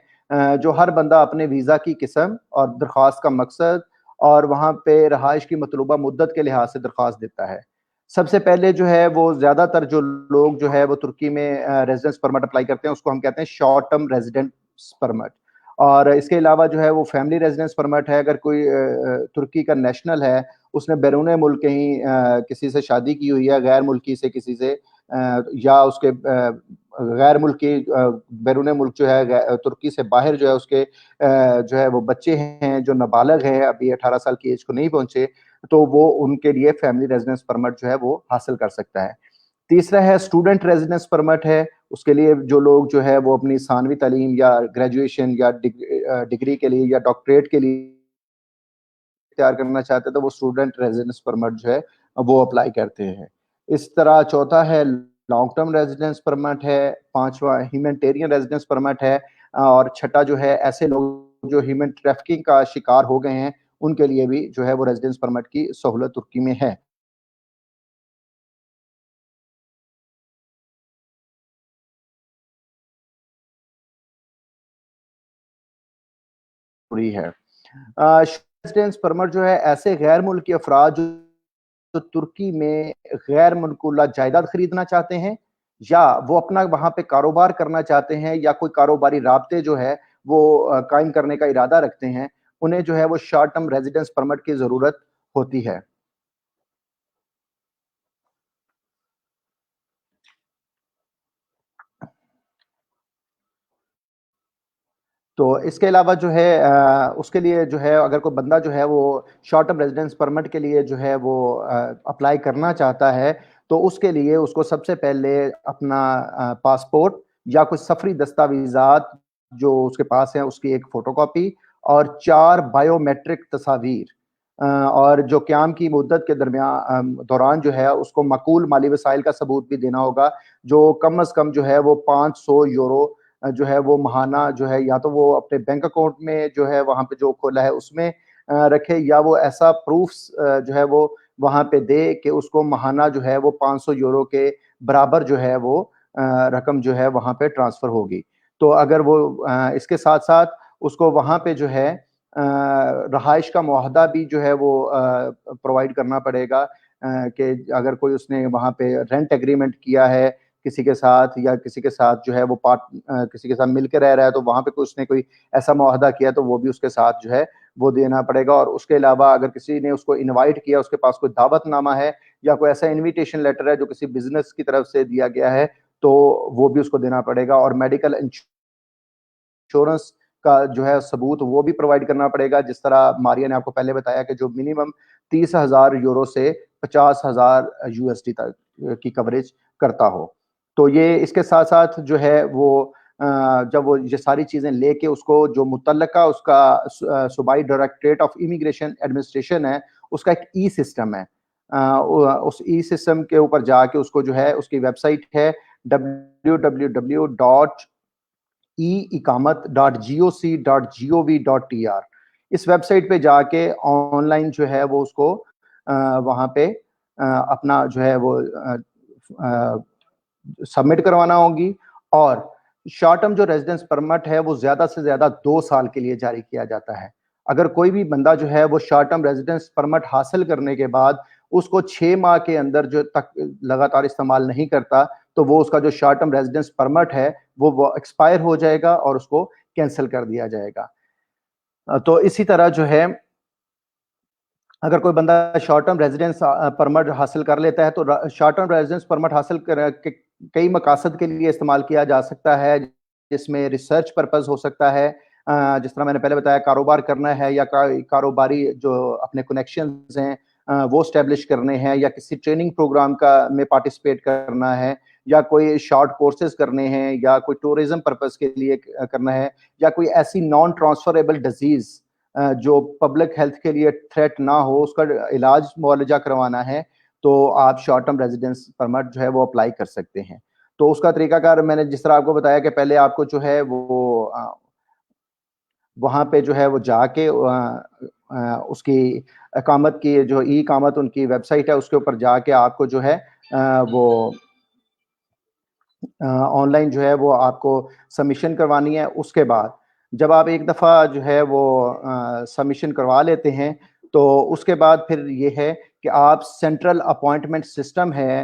جو ہر بندہ اپنے ویزا کی قسم اور درخواست کا مقصد اور وہاں پہ رہائش کی مطلوبہ مدت کے لحاظ سے درخواست دیتا ہے. سب سے پہلے جو ہے وہ زیادہ تر جو لوگ جو ہے وہ ترکی میں ریزیڈنس پرمٹ اپلائی کرتے ہیں اس کو ہم کہتے ہیں شارٹ ٹرم ریزیڈنس پرمٹ. اور اس کے علاوہ جو ہے وہ فیملی ریزیڈنس پرمٹ ہے. اگر کوئی ترکی کا نیشنل ہے, اس نے بیرون ملک کہیں کسی سے شادی کی ہوئی ہے, غیر ملکی سے کسی سے, یا اس کے غیر ملکی بیرون ملک جو ہے ترکی سے باہر جو ہے اس کے جو ہے وہ بچے ہیں جو نابالغ ہیں, ابھی 18 سال کی ایج کو نہیں پہنچے, تو وہ ان کے لیے فیملی ریزیڈنس پرمٹ جو ہے وہ حاصل کر سکتا ہے. تیسرا ہے اسٹوڈنٹ ریزیڈنس پرمٹ ہے. اس کے لیے جو لوگ جو ہے وہ اپنی ثانوی تعلیم یا گریجویشن یا ڈگری کے لیے یا ڈاکٹریٹ کے لیے تیار کرنا چاہتے ہیں تو وہ اسٹوڈنٹ ریزیڈنس پرمٹ جو ہے وہ اپلائی کرتے ہیں. اس طرح چوتھا ہے لانگ ٹرم ریزیڈنس پرمٹ ہے. پانچواں ہیومینٹیرین ریزیڈنس پرمٹ ہے. اور چھٹا جو ہے ایسے لوگ جو ہیومن ٹریفکنگ کا شکار ہو گئے ہیں ان کے لیے بھی جو ہے وہ ریزیڈنس پرمٹ کی سہولت ترکی میں ہے. ہے ریزیڈنس پرمٹ جو ہے ایسے غیر ملکی افراد جو ترکی میں غیر منقولہ جائیداد خریدنا چاہتے ہیں یا وہ اپنا وہاں پہ کاروبار کرنا چاہتے ہیں یا کوئی کاروباری رابطے جو ہے وہ قائم کرنے کا ارادہ رکھتے ہیں, انہیں جو ہے وہ شارٹ ٹرم ریزیڈنس پرمٹ کی ضرورت ہوتی ہے. تو اس کے علاوہ جو ہے اس کے لیے جو ہے اگر کوئی بندہ جو ہے وہ شارٹ ٹرم ریزیڈنس پرمٹ کے لیے جو ہے وہ اپلائی کرنا چاہتا ہے تو اس کے لیے اس کو سب سے پہلے اپنا پاسپورٹ یا کوئی سفری دستاویزات جو اس کے پاس ہیں اس کی ایک فوٹو کاپی اور 4 بائیو میٹرک تصاویر اور جو قیام کی مدت کے دوران جو ہے اس کو معقول مالی وسائل کا ثبوت بھی دینا ہوگا جو کم از کم جو ہے وہ 500 یورو جو ہے وہ ماہانہ جو ہے یا تو وہ اپنے بینک اکاؤنٹ میں جو ہے وہاں پہ جو کھولا ہے اس میں رکھے یا وہ ایسا پروفس جو ہے وہ وہاں پہ دے کہ اس کو ماہانہ جو ہے وہ 500 یورو کے برابر جو ہے وہ رقم جو ہے وہاں پہ ٹرانسفر ہوگی. تو اگر وہ اس کے ساتھ ساتھ اس کو وہاں پہ جو ہے رہائش کا معاہدہ بھی جو ہے وہ پرووائڈ کرنا پڑے گا کہ اگر کوئی اس نے وہاں پہ رینٹ ایگریمنٹ کیا ہے کسی کے ساتھ یا کسی کے ساتھ جو ہے وہ کسی کے ساتھ مل کے رہ رہا ہے تو وہاں پہ اس نے کوئی ایسا معاہدہ کیا تو وہ بھی اس کے ساتھ جو ہے وہ دینا پڑے گا. اور اس کے علاوہ اگر کسی نے اس کو انوائٹ کیا, اس کے پاس کوئی دعوت نامہ ہے یا کوئی ایسا انویٹیشن لیٹر ہے جو کسی بزنس کی طرف سے دیا گیا ہے تو وہ بھی اس کو دینا پڑے گا. اور میڈیکل انشورنس کا جو ہے ثبوت وہ بھی پرووائڈ کرنا پڑے گا, جس طرح ماریا نے آپ کو پہلے بتایا کہ جو منیمم 30,000 یورو سے 50,000 USD تک کی کوریج کرتا ہو. تو یہ اس کے ساتھ ساتھ جو ہے وہ جب وہ یہ ساری چیزیں لے کے اس کو جو متعلقہ اس کا صوبائی ڈائریکٹریٹ آف امیگریشن ایڈمنسٹریشن ہے اس کا ایک ای سسٹم ہے, اس ای سسٹم کے اوپر جا کے اس کو جو ہے اس کی ویب سائٹ ہے www.eikamat.goc.gov.tr. اس ویب سائٹ پہ جا کے آن لائن جو ہے وہ اس کو وہاں پہ اپنا جو ہے وہ سبمٹ کروانا ہوگی. اور شارٹ ٹرم جو ریزیڈنس پرمٹ ہے وہ زیادہ سے زیادہ 2 سال کے لیے جاری کیا جاتا ہے. اگر کوئی بھی بندہ جو ہے وہ شارٹ ٹرم ریزیڈنس پرمٹ حاصل کرنے کے بعد اس کو 6 ماہ کے اندر جو تک لگاتار استعمال نہیں کرتا تو وہ اس کا جو شارٹ ٹرم ریزیڈنس پرمٹ ہے وہ ایکسپائر ہو جائے گا اور اس کو کینسل کر دیا جائے گا. تو اسی طرح جو ہے اگر کوئی بندہ شارٹ ٹرم ریزیڈنس پرمٹ حاصل کر لیتا ہے تو شارٹ ٹرم ریزیڈنس پرمٹ حاصل کئی مقاصد کے لیے استعمال کیا جا سکتا ہے, جس میں ریسرچ پرپز ہو سکتا ہے, جس طرح میں نے پہلے بتایا کاروبار کرنا ہے یا کاروباری جو اپنے کنیکشنز ہیں وہ اسٹیبلش کرنے ہیں یا کسی ٹریننگ پروگرام میں پارٹیسپیٹ کرنا ہے یا کوئی شارٹ کورسز کرنے ہیں یا کوئی ٹورزم پرپز کے لیے کرنا ہے یا کوئی ایسی نان ٹرانسفریبل ڈیزیز جو پبلک ہیلتھ کے لیے تھریٹ نہ ہو اس کا علاج معالجہ کروانا ہے تو آپ شارٹ ٹرم ریزیڈنس پرمٹ جو ہے وہ اپلائی کر سکتے ہیں. تو اس کا طریقہ کار میں نے جس طرح آپ کو بتایا کہ پہلے آپ کو جو ہے وہ وہاں پہ جو ہے وہ جا کے اس کی اقامت کی جو ای اقامت ان کی ویب سائٹ ہے اس کے اوپر جا کے آپ کو جو ہے وہ آن لائن جو ہے وہ آپ کو سبمیشن کروانی ہے. اس کے بعد جب آپ ایک دفعہ جو ہے وہ سبمیشن کروا لیتے ہیں تو اس کے بعد پھر یہ ہے کہ آپ سینٹرل اپوائنٹمنٹ سسٹم ہے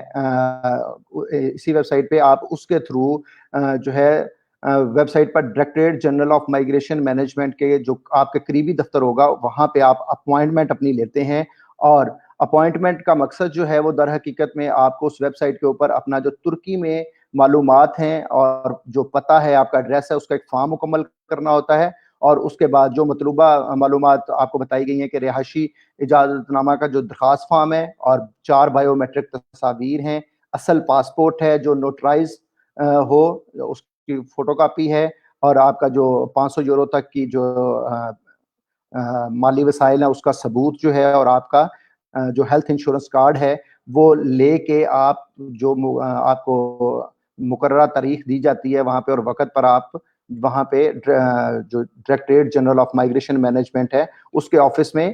اسی ویب سائٹ پہ آپ اس کے تھرو جو ہے ویب سائٹ پر directorate general of migration management کے جو آپ کے قریبی دفتر ہوگا وہاں پہ آپ اپوائنٹمنٹ اپنی لیتے ہیں. اور اپوائنٹمنٹ کا مقصد جو ہے وہ در حقیقت میں آپ کو اس ویب سائٹ کے اوپر اپنا جو ترکی میں معلومات ہیں اور جو پتہ ہے آپ کا ایڈریس ہے اس کا ایک فارم مکمل کرنا ہوتا ہے. اور اس کے بعد جو مطلوبہ معلومات آپ کو بتائی گئی ہیں کہ رہائشی اجازت نامہ کا جو درخواست فارم ہے اور 4 بایو میٹرک تصاویر ہیں, اصل پاسپورٹ ہے جو نوٹرائز ہو اس کی فوٹو کاپی ہے, اور آپ کا جو 500 یورو تک کی جو مالی وسائل ہیں اس کا ثبوت جو ہے, اور آپ کا جو ہیلتھ انشورنس کارڈ ہے وہ لے کے آپ جو آپ کو مقررہ تاریخ دی جاتی ہے وہاں پہ اور وقت پر آپ وہاں پہ جو directorate general of migration management ہے اس کے آفس میں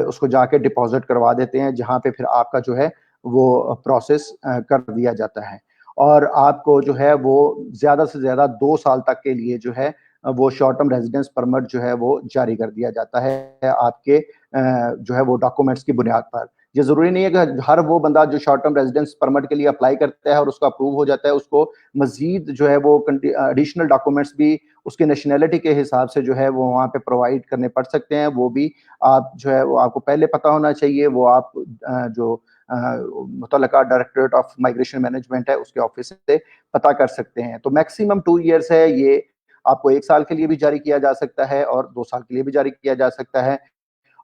اس کو جا کے ڈپازٹ کروا دیتے ہیں, جہاں پہ پھر آپ کا جو ہے وہ پروسیس کر دیا جاتا ہے. اور آپ کو جو ہے وہ زیادہ سے زیادہ 2 سال تک کے لیے جو ہے وہ شارٹ ٹرم ریزیڈنس پرمٹ جو ہے وہ جاری کر دیا جاتا ہے آپ کے جو ہے وہ ڈاکومنٹس کی بنیاد پر. یہ ضروری نہیں ہے کہ ہر وہ بندہ جو شارٹ ٹرم ریزیڈنس پرمٹ کے لیے اپلائی کرتا ہے اور اس کا اپروو ہو جاتا ہے اس کو مزید جو ہے وہ ایڈیشنل ڈاکومنٹس بھی اس کی نیشنلٹی کے حساب سے جو ہے وہ وہاں پہ پرووائڈ کرنے پڑ سکتے ہیں. وہ بھی آپ جو ہے وہ آپ کو پہلے پتہ ہونا چاہیے, وہ آپ جو متعلقہ ڈائریکٹریٹ آف مائگریشن مینجمنٹ ہے اس کے آفس سے پتہ کر سکتے ہیں. تو میکسیمم 2 ایئرس ہے, یہ آپ کو 1 سال کے لیے بھی جاری کیا جا سکتا ہے اور 2 سال کے لیے بھی جاری کیا جا سکتا ہے.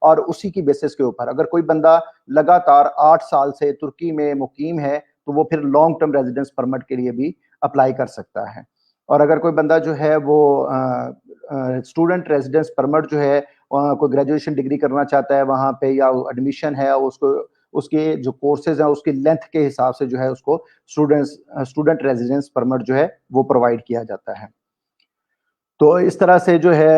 اور اسی کی بیسس کے اوپر اگر کوئی بندہ لگاتار 8 سال سے ترکی میں مقیم ہے تو وہ پھر لانگ ٹرم ریزیڈنس پرمٹ کے لیے بھی اپلائی کر سکتا ہے. اور اگر کوئی بندہ جو ہے وہ اسٹوڈنٹ ریزیڈنس پرمٹ جو ہے کوئی گریجویشن ڈگری کرنا چاہتا ہے وہاں پہ یا ایڈمیشن ہے اس کو اس کے جو کورسز ہیں اس کی لینتھ کے حساب سے جو ہے اس کو اسٹوڈنٹ ریزیڈنس پرمٹ جو ہے وہ پرووائڈ کیا جاتا ہے. تو اس طرح سے جو ہے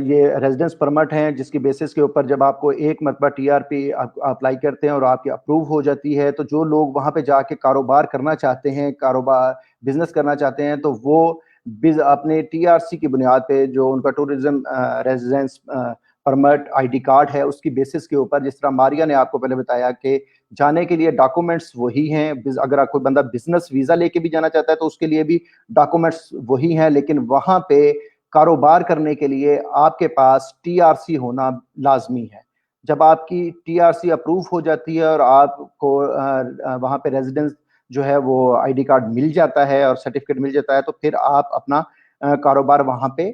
یہ ریزیڈنس پرمٹ ہیں جس کی بیسس کے اوپر جب آپ کو ایک مرتبہ ٹی آر پی اپلائی کرتے ہیں اور آپ کی اپروو ہو جاتی ہے تو جو لوگ وہاں پہ جا کے کاروبار کرنا چاہتے ہیں, کاروبار بزنس کرنا چاہتے ہیں, تو وہ اپنے ٹی آر سی کی بنیاد پہ جو ان کا tourism residence permit I D card ہے اس کی بیسس کے اوپر, جس طرح ماریا نے آپ کو پہلے بتایا کہ جانے کے لیے ڈاکومنٹس وہی ہیں. اگر کوئی بندہ بزنس ویزا لے کے بھی جانا چاہتا ہے تو اس کے لیے بھی ڈاکومنٹس وہی ہیں, لیکن وہاں پہ کاروبار کرنے کے لیے آپ کے پاس ٹی آر سی ہونا لازمی ہے. جب آپ کی ٹی آر سی اپروو ہو جاتی ہے اور آپ کو وہاں پہ ریزیڈنس جو ہے وہ آئی ڈی کارڈ مل جاتا ہے اور سرٹیفکیٹ مل جاتا ہے تو پھر آپ اپنا کاروبار وہاں پہ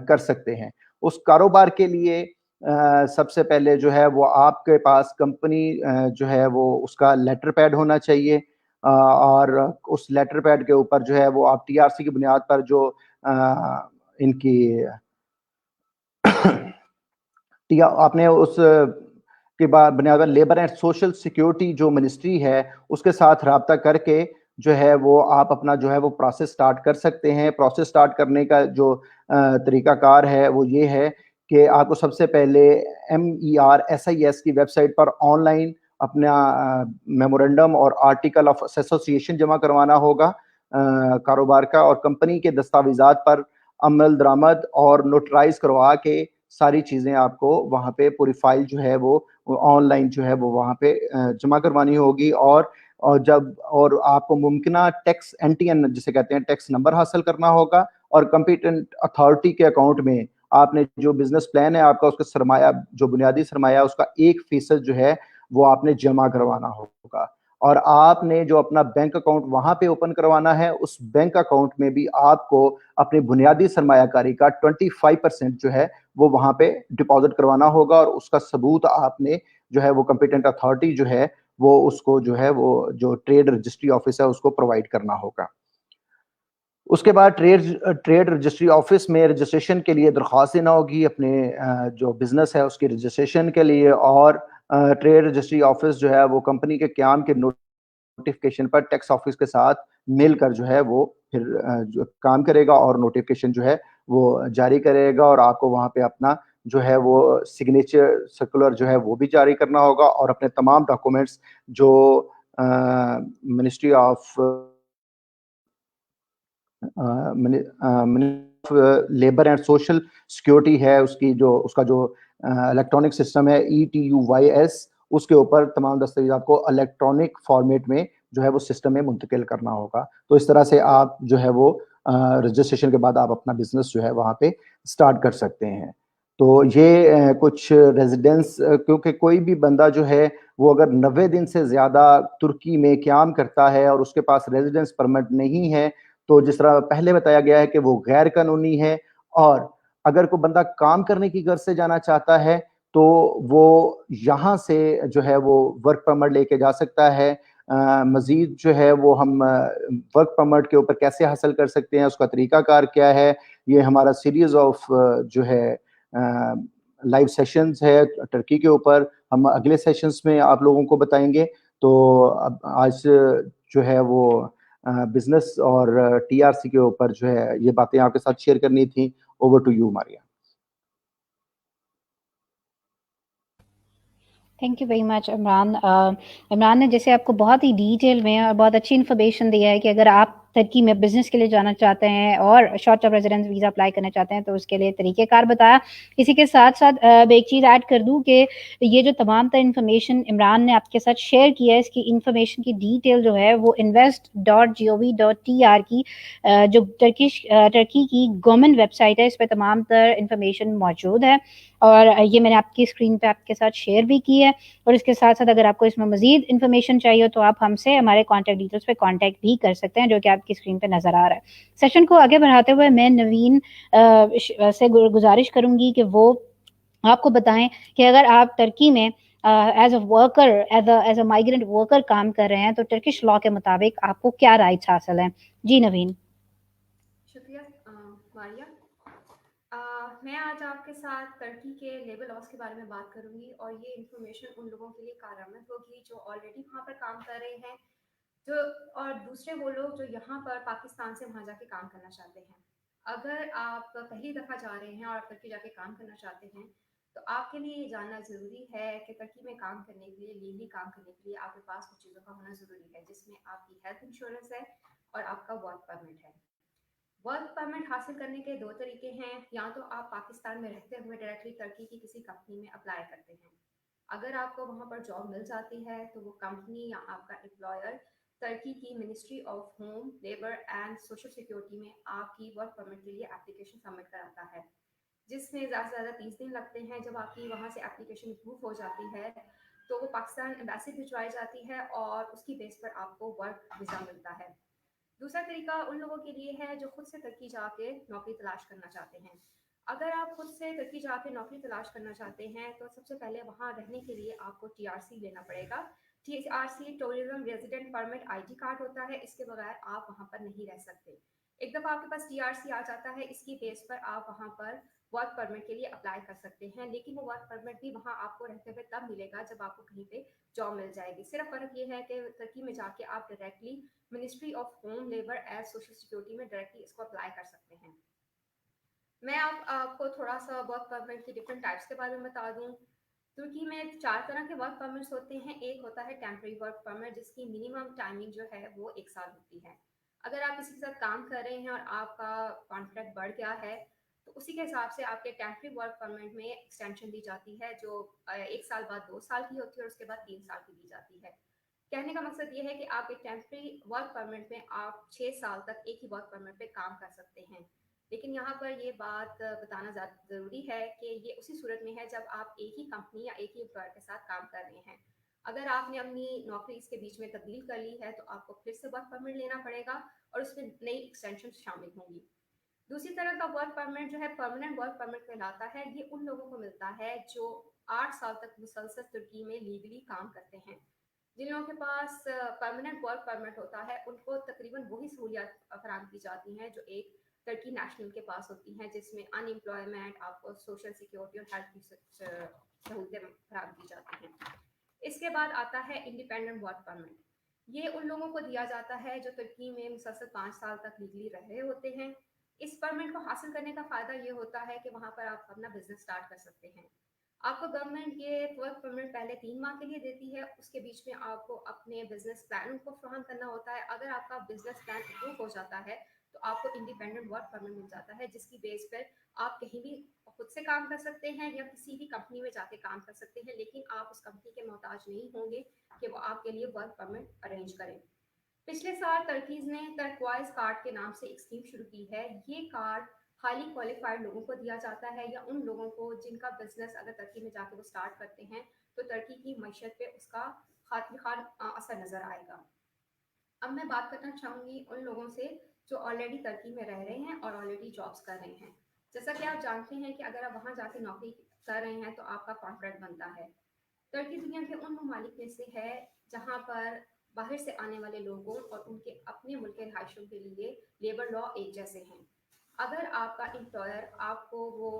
کر سکتے ہیں. اس کاروبار کے لیے سب سے پہلے جو ہے وہ آپ کے پاس کمپنی جو ہے وہ اس کا لیٹر پیڈ ہونا چاہیے, اور اس لیٹر پیڈ کے اوپر جو ہے وہ آپ ٹی آر سی کی بنیاد پر جو ان کی آپ نے اس کے بعد بنیاد پر لیبر اینڈ سوشل سیکیورٹی جو منسٹری ہے اس کے ساتھ رابطہ کر کے جو ہے وہ آپ اپنا جو ہے وہ پروسیس سٹارٹ کر سکتے ہیں. پروسیس سٹارٹ کرنے کا جو طریقہ کار ہے وہ یہ ہے کہ آپ کو سب سے پہلے MERSIS کی ویب سائٹ پر آن لائن اپنا میمورنڈم اور آرٹیکل آف ایسوسیشن جمع کروانا ہوگا کاروبار کا, اور کمپنی کے دستاویزات پر عمل درآمد اور نوٹرائز کروا کے ساری چیزیں آپ کو وہاں پہ پوری فائل جو ہے وہ آن لائن جو ہے وہ وہاں پہ جمع کروانی ہوگی. اور جب آپ کو ممکنہ ٹیکس NTN جسے کہتے ہیں ٹیکس نمبر حاصل کرنا ہوگا, اور کمپیٹنٹ اتھارٹی کے اکاؤنٹ میں آپ نے جو بزنس پلان ہے آپ کا اس کا سرمایہ جو بنیادی سرمایہ اس کا 1% جو ہے وہ آپ نے جمع کروانا ہوگا. اور آپ نے جو اپنا بینک اکاؤنٹ وہاں پہ اوپن کروانا ہے اس بینک اکاؤنٹ میں بھی آپ کو اپنی بنیادی سرمایہ کاری کا 25% جو ہے وہ وہاں پہ ڈپازٹ کروانا ہوگا, اور اس کا ثبوت آپ نے جو ہے وہ کمپیٹنٹ اتھارٹی جو ہے وہ اس کو جو ہے وہ جو ٹریڈ رجسٹری آفس ہے اس کو پرووائڈ کرنا ہوگا. اس کے بعد ٹریڈ رجسٹری آفس میں رجسٹریشن کے لیے درخواست دینا ہوگی اپنے جو بزنس ہے اس کی رجسٹریشن کے لیے, اور ٹریڈ رجسٹری آفس جو ہے وہ کمپنی کے قیام کے نوٹیفیکیشن پر ٹیکس آفس کے ساتھ مل کر جو ہے وہ پھر جو کام کرے گا اور نوٹیفیکیشن جو ہے وہ جاری کرے گا، اور آپ کو وہاں پہ اپنا جو ہے وہ سگنیچر سرکولر جو ہے وہ بھی جاری کرنا ہوگا، اور اپنے تمام ڈاکومنٹس جو ministry of labour and social security ہے، اس کا جو الیکٹرانک سسٹم ہے ETUYS، اس کے اوپر تمام دستاویزات کو الیکٹرانک فارمیٹ میں جو ہے وہ سسٹم میں منتقل کرنا ہوگا. تو اس طرح سے آپ جو ہے وہ رجسٹریشن کے بعد آپ اپنا بزنس جو ہے وہاں پہ اسٹارٹ کر سکتے ہیں. تو یہ کچھ ریزیڈنس، کیونکہ کوئی بھی بندہ جو ہے وہ اگر 90 دن سے زیادہ ترکی میں قیام کرتا ہے اور اس کے پاس ریزیڈنس پرمٹ نہیں ہے، تو جس طرح پہلے بتایا گیا ہے کہ وہ غیر قانونی ہے. اور اگر کوئی بندہ کام کرنے کی غرض سے جانا چاہتا ہے تو وہ یہاں سے جو ہے وہ ورک پرمٹ لے کے جا سکتا ہے. مزید جو ہے وہ ہم ورک پرمٹ کے اوپر کیسے حاصل کر سکتے ہیں، اس کا طریقہ کار کیا ہے، یہ ہمارا سیریز آف جو ہے لائیو سیشنز ہے ٹرکی کے اوپر، ہم اگلے سیشنز میں آپ لوگوں کو بتائیں گے. تو اب آج جو ہے وہ بزنس اور TRC کے اوپر جو ہے یہ باتیں آپ کے ساتھ شیئر کرنی تھیں. Over to you Maria. Thank you very much Imran. Imran نے جیسے آپ کو بہت ہی ڈیٹیل میں اور بہت اچھی انفارمیشن دیا ہے کہ اگر آپ ترکی میں بزنس کے لیے جانا چاہتے ہیں اور short term residence visa apply کرنا چاہتے ہیں تو اس کے لیے طریقہ کار بتایا. اسی کے ساتھ ساتھ میں ایک چیز ایڈ کر دوں کہ یہ جو تمام تر انفارمیشن عمران نے آپ کے ساتھ شیئر کیا ہے، اس کی انفارمیشن کی ڈیٹیل جو ہے وہ invest.gov.tr کی جو ٹرکی کی گورنمنٹ ویب سائٹ ہے، اس پہ تمام تر انفارمیشن موجود ہے، اور یہ میں نے آپ کی اسکرین پہ آپ کے ساتھ شیئر بھی کی ہے. اور اس کے ساتھ ساتھ اگر آپ کو اس میں مزید انفارمیشن چاہیے تو آپ ہم سے ہمارے کانٹیکٹ ڈیٹیلس پہ کانٹیکٹ بھی کر سکتے ہیں، جو کہ آپ کی اسکرین پہ نظر آ رہا ہے. سیشن کو آگے بڑھاتے ہوئے میں نوین سے گزارش کروں گی کہ وہ آپ کو بتائیں کہ اگر آپ ترکی میں as a worker as a migrant worker کام کر رہے ہیں تو ٹرکش لا کے مطابق آپ کو کیا رائٹس حاصل ہیں. جی نوین. شکریہ ماریہ. میں آج آپ کے ساتھ ترکی کے لیبر لاس کے بارے میں بات کروں گی، اور یہ انفارمیشن ان لوگوں کے لیے کارآمد ہوگی جو آلریڈی وہاں پر کام کر رہے ہیں، جو اور دوسرے وہ لوگ جو یہاں پر پاکستان سے وہاں جا کے کام کرنا چاہتے ہیں. اگر آپ پہلی دفعہ جا رہے ہیں اور آپ ترکی جا کے کام کرنا چاہتے ہیں تو آپ کے لیے یہ جاننا ضروری ہے کہ ترکی میں کام کرنے کے لیے، لیگلی کام کرنے کے لیے آپ کے پاس کچھ چیزوں کا ہونا ضروری ہے، جس میں آپ کی ہیلتھ انشورنس ہے اور آپ کا ورک پرمٹ ہے. ورک پرمٹ حاصل کرنے کے دو طریقے ہیں. یا تو آپ پاکستان میں رہتے ہوئے ڈائریکٹلی ترکی کی کسی کمپنی میں اپلائی کرتے ہیں. اگر آپ کو وہاں پر جاب مل جاتی ہے تو وہ کمپنی یا آپ کا امپلائر ترکی کی ministry of home, labour and social security میں آپ کی ورک پرمٹ کے لیے اپلیکیشن سبمٹ کراتا ہے، جس میں زیادہ سے زیادہ 30 دن لگتے ہیں. جب آپ کی وہاں سے اپلیکیشن اپروو ہو جاتی ہے تو وہ پاکستان ایمبیسی بھجوائی جاتی ہے اور اس کی بیس پر آپ کو ورک ویزا ملتا ہے. دوسرا طریقہ ان لوگوں کے لیے ہے جو خود سے ترکی جا کے نوکری تلاش کرنا چاہتے ہیں. اگر آپ خود سے ترکی جا کے نوکری تلاش کرنا چاہتے ہیں تو سب سے پہلے وہاں رہنے کے لیے آپ کو TRC لینا پڑے گا. TRC tourism resident permit ID card ہوتا ہے، اس کے بغیر آپ وہاں پر نہیں رہ سکتے. ایک دفعہ آپ کے پاس TRC آ جاتا ہے، اس کی بیس پر آپ وہاں پر ورک پرمٹ کے لیے اپلائی کر سکتے ہیں. لیکن وہ ورک پرمٹ بھی وہاں آپ کو رہتے ہوئے تب ملے گا جب آپ کو کہیں پہ جاب مل جائے گی. صرف فرق یہ ہے کہ ترکی میں جا کے آپ directly ministry of home, labour and social security میں ڈائریکٹلی اس کو اپلائی کر سکتے ہیں. میں آپ کو تھوڑا سا ورک پرمٹ کی ڈفرینٹ ٹائپس کے بارے میں بتا دوں. ترکی میں 4 طرح کے ورک پرمٹس ہوتے ہیں. ایک ہوتا ہے ٹیمپرری ورک پرمٹ، جس کی منیمم ٹائمنگ جو ہے وہ 1 سال ہوتی ہے. اگر آپ کسی کے ساتھ کام کر رہے ہیں اور آپ کا کانٹریکٹ بڑھ گیا ہے تو اسی کے حساب سے آپ کے ٹیمپرری ورک پرمٹ میں ایکسٹینشن دی جاتی ہے، جو 1 سال بعد 2 سال کی ہوتی ہے اور اس کے بعد 3 سال کی دی جاتی ہے. کہنے کا مقصد یہ ہے کہ آپ ایک ٹیمپرری ورک پرمٹ میں آپ 6 سال تک ایک ہی ورک پرمٹ پہ کام کر سکتے ہیں. لیکن یہاں پر یہ بات بتانا ضروری ہے کہ یہ اسی صورت میں ہے جب آپ ایک ہی کمپنی یا ایک ہی امپلائر کے ساتھ کام کر رہے ہیں. اگر آپ نے اپنی نوکری اس کے بیچ میں تبدیل کر لی ہے تو آپ کو پھر سے ورک پرمٹ لینا پڑے گا اور اس میں نئی ایکسٹینشن شامل ہوں گی. دوسری طرح کا ورک پرمٹ جو ہے پرماننٹ ورک پرمٹ کہلاتا ہے. یہ ان لوگوں کو ملتا ہے جو 8 سال تک مسلسل ترکی میں لیگلی کام کرتے ہیں. جن لوگوں کے پاس پرماننٹ ورک پرمٹ ہوتا ہے ان کو تقریباً وہی سہولیات فراہم کی جاتی ہیں جو ایک ترکی نیشنل کے پاس ہوتی ہیں، جس میں ان امپلائمنٹ، آپ کو سوشل سیکورٹی اور ہیلتھ کی سہولتیں فراہم کی جاتی ہیں. اس کے بعد آتا ہے انڈیپینڈنٹ ورک پرمٹ. ये उन लोगों को दिया जाता है जो तुर्की में मुसलसल 5 साल तक लीगली रह रहे होते हैं। इस परमिट को हासिल करने का फ़ायदा ये होता है कि वहाँ पर आप अपना बिज़नेस स्टार्ट कर सकते हैं। आपको गवर्नमेंट ये वर्क परमिट पहले 3 माह के लिए देती है, उसके बीच में आपको अपने बिज़नेस प्लान को फ़राहम करना होता है। अगर आपका बिज़नेस प्लान अप्रूव हो जाता है, तो आपको इंडिपेंडेंट वर्क परमिट मिल जाता है, जिसकी बेस पर आप कहीं भी खुद से काम कर सकते हैं या किसी भी कंपनी में जाके काम कर सकते हैं, लेकिन आप उस कंपनी के मोहताज नहीं होंगे कि वो आपके लिए वर्क परमिट अरेंज करें। पिछले साल टर्कीज ने टर्कवाइज कार्ड के नाम से एक स्कीम शुरू की है। ये कार्ड हाईली क्वालिफाइड लोगों को दिया जाता है या उन लोगों को जिनका बिजनेस अगर टर्की में जाके वो स्टार्ट करते हैं तो टर्की की मैशत पे उसका खातिर खान असर नज़र आएगा। अब मैं बात करना चाहूँगी उन लोगों से जो ऑलरेडी टर्की में रह रहे हैं और ऑलरेडी जॉब्स कर रहे हैं। जैसा कि आप जानते हैं कि अगर आप वहाँ जाके नौकरी कर रहे हैं तो आपका कॉन्ट्रैक्ट बनता है। टर्की दुनिया के उन ममालिक में से है जहाँ पर बाहर से आने वाले लोगों और उनके अपने मुल्क के रहायशियों के लिए लेबर लॉ एक जैसे हैं। अगर आपका एम्प्लॉयर आपको वो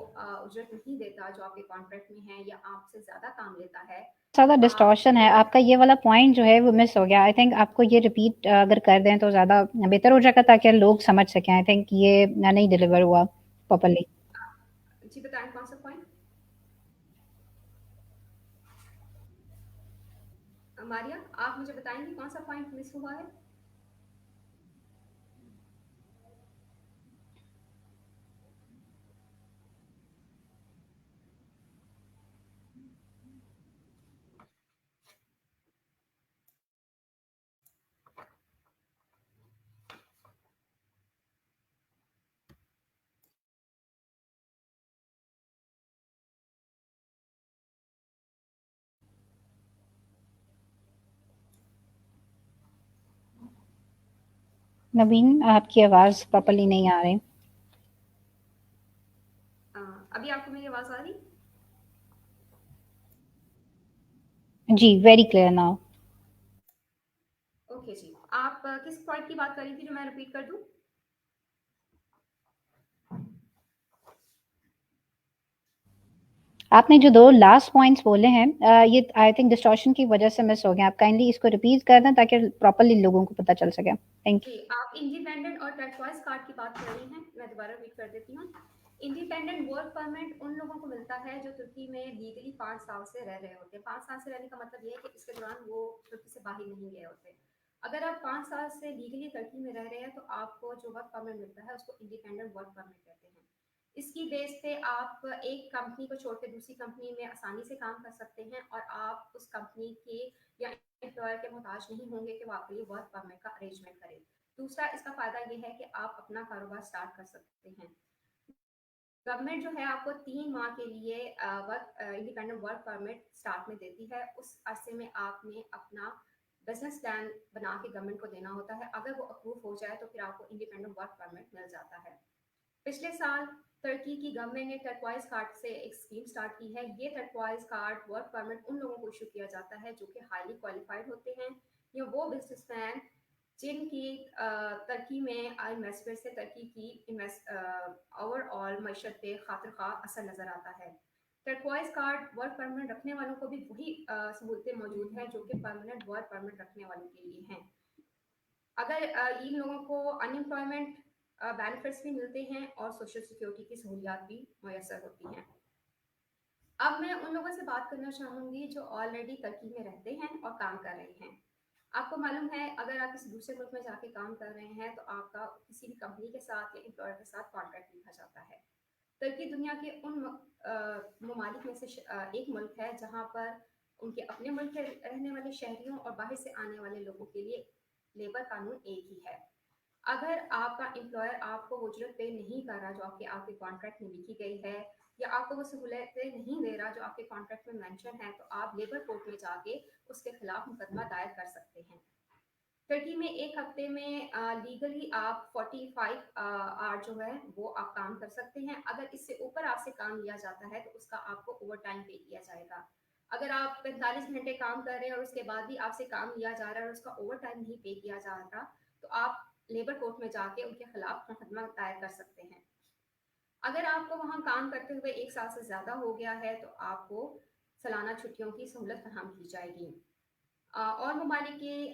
उजरत नहीं देता जो आपके कॉन्ट्रैक्ट में है या आपसे ज़्यादा काम लेता है, ज़्यादा अगर आप डिस्टॉर्शन है, लेबर आपका ये वाला पॉइंट जो है वो मिस हो गया। आई थिंक आपको ये रिपीट अगर कर दें तो ज़्यादा बेहतर हो जाएगा ताकि लोग समझ सकें। आई थिंक ये नहीं डिलीवर हुआ प्रॉपर्ली। जी बताएं कौन सा पॉइंट। मारिया, आप मुझे बताएंगे कौन सा पॉइंट मिस हुआ है। नवीन, आपकी आवाज़ प्रॉपर्ली नहीं आ रही। अभी आपको मेरी आवाज़ आ रही। जी, वेरी क्लियर नाउ। ओके जी, आप किस पॉइंट की बात कर रही थी जो मैं रिपीट कर दूं। आपने जो 2 लास्ट पॉइंट्स बोले हैं ये आई थिंक डिस्टॉर्शन की वजह से मिस हो गए। आप काइंडली इसको रिपीट कर दें ताकि प्रॉपर्ली लोगों को पता चल सके। थैंक जी, आप इंडिपेंडेंट और टर्कवाइज कार्ड की बात कर रही हैं। मैं दोबारा रिपीट कर देती हूँ। इंडिपेंडेंट वर्क परमिट उन लोगों को मिलता है जो तुर्की में लीगली 5 साल से रह रहे होते हैं। 5 साल से रहने का मतलब ये है कि इसके दौरान वो तुर्की से बाहर नहीं गए होते। अगर आप 5 साल से लीगली तुर्की में रह रहे हैं तो आपको जो वर्क परमिट मिलता है उसको इंडिपेंडेंट वर्क परमिट कहते हैं। इसकी बेस पे आप एक कंपनी को छोड़ के दूसरी कंपनी में आसानी से काम कर सकते हैं और आप उस कंपनी के या एम्प्लॉयर के मोहताज नहीं होंगे कि वो आपके लिए वर्क परमिट का अरेंजमेंट करे। दूसरा इसका फ़ायदा ये है कि आप अपना कारोबार स्टार्ट कर सकते हैं। गवर्नमेंट जो है आपको 3 माह के लिए work independent work permit start में देती है। उस अरसे में आपने अपना बिजनेस प्लान बना के गवर्नमेंट को देना होता है। अगर वो अप्रूव हो जाए तो फिर आपको इंडिपेंडेंट वर्क परमिट मिल जाता है। पिछले साल तुर्की की गवर्नमेंट ने टर्कवाइज कार्ड से एक स्कीम स्टार्ट की है। ये टर्कवाइज कार्ड वर्क परमिट उन लोगों को इशू किया जाता है जो कि हाईली क्वालिफाइड होते हैं या वो बिजनेसमैन जिनकी तुर्की में इन्वेस्टमेंट से तुर्की की ओवरऑल मैशत पे खातिर खा असर नज़र आता है। टर्कवाइज कार्ड वर्क परमिट रखने वालों को भी वही सहूलतें मौजूद हैं जो कि परमानेंट वर्क परमिट रखने वालों के लिए हैं। अगर इन लोगों को अनएम्प्लॉयमेंट बेनिफिट्स भी मिलते हैं और सोशल सिक्योरिटी की सहूलियात भी मैसर होती हैं। अब मैं उन लोगों से बात करना चाहूँगी जो ऑलरेडी तुर्की में रहते हैं और काम कर रहे हैं। आपको मालूम है अगर आप किसी दूसरे मुल्क में जाके काम कर रहे हैं तो आपका किसी भी कंपनी के साथ या एम्प्लॉयर के साथ कॉन्ट्रैक्ट लिखा जाता है। तुर्की दुनिया के उन ममालिक में से एक मुल्क है जहाँ पर उनके अपने मुल्क के रहने वाले शहरियों और बाहर से आने वाले लोगों के लिए लेबर कानून एक ही है। अगर आपका एम्प्लॉयर आपको वो उजरत पे नहीं कर रहा जो आपके आपके कॉन्ट्रैक्ट में लिखी गई है या आपको वो सहूलतें नहीं दे रहा जो आपके कॉन्ट्रैक्ट में मेंशन है, तो आप लेबर कोर्ट में जाके उसके खिलाफ मुकदमा दायर कर सकते हैं। तुर्की में एक हफ्ते में लीगली आप 45 आवर जो है वो आप काम कर सकते हैं। अगर इससे ऊपर आपसे काम लिया जाता है तो उसका आपको ओवर टाइम पे किया जाएगा। अगर आप 45 घंटे काम कर रहे हैं और उसके बाद भी आपसे काम लिया जा रहा है और उसका ओवर टाइम नहीं पे किया जा रहा, तो आप लेबर कोर्ट में जाके उनके खिलाफ मुकदमा दायर कर सकते हैं। अगर आपको वहाँ काम करते हुए 1 साल से ज़्यादा हो गया है तो आपको सालाना छुट्टियों की सहूलत फराहम की जाएगी। और ममालिक के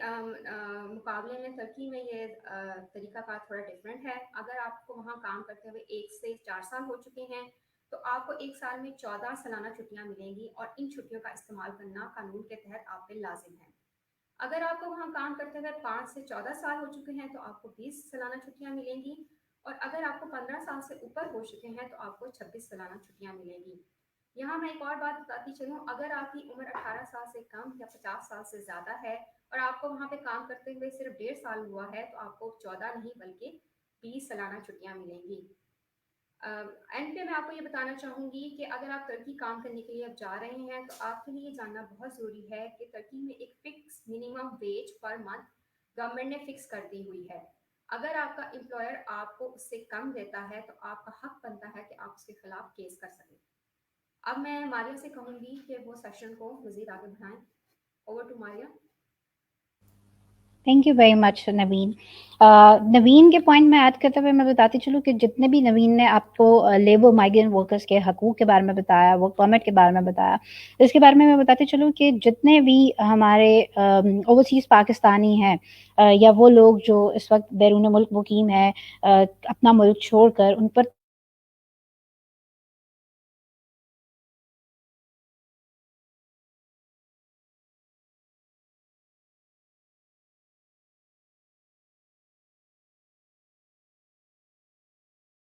मुकाबले में तुर्की में ये तरीका कार थोड़ा डिफरेंट है। अगर आपको वहाँ काम करते हुए 1 से 4 साल हो चुके हैं तो आपको 1 साल में 14 सालाना छुट्टियाँ मिलेंगी और इन छुट्टियों का इस्तेमाल करना कानून के तहत आप पे लाजिम है। अगर आपको वहाँ काम करते हुए 5 से 14 साल हो चुके हैं तो आपको 20 सालाना छुट्टियाँ मिलेंगी और अगर आपको 15 साल से ऊपर हो चुके हैं तो आपको 26 सालाना छुट्टियाँ मिलेंगी। यहाँ मैं एक और बात बताती चलूँ, अगर आपकी उम्र 18 साल से कम या 50 साल से ज़्यादा है और आपको वहाँ पे काम करते हुए सिर्फ 1.5 साल हुआ है तो आपको 14 नहीं बल्कि 20 सालाना छुट्टियाँ मिलेंगी। एंड पे मैं आपको ये बताना चाहूँगी कि अगर आप तुर्की काम करने के लिए अब जा रहे हैं तो आपके लिए ये जानना बहुत ज़रूरी है कि तुर्की में एक fix minimum wage per month government ने फिक्स कर दी हुई है। अगर आपका एम्प्लॉयर आपको उससे कम देता है तो आपका हक बनता है कि आप उसके खिलाफ केस कर सकें। अब मैं मारिया से कहूँगी कि वो सेशन को मज़ीद आगे बढ़ाएं। Over to Maria. Thank you very much Naveen. Naveen के पॉइंट में ऐड करते हुए मैं बताती चलूँ कि जितने भी नवीन ने आपको लेबर माइग्रेंट वर्कर्स के हकूक़ के बारे में बताया, वर्क परमिट के बारे में बताया, इसके बारे में मैं बताती चलूँ कि जितने भी हमारे ओवरसीज़ पाकिस्तानी हैं या वो लोग जो इस वक्त बैरून मुल्क मुकीम हैं अपना मुल्क छोड़कर, उन पर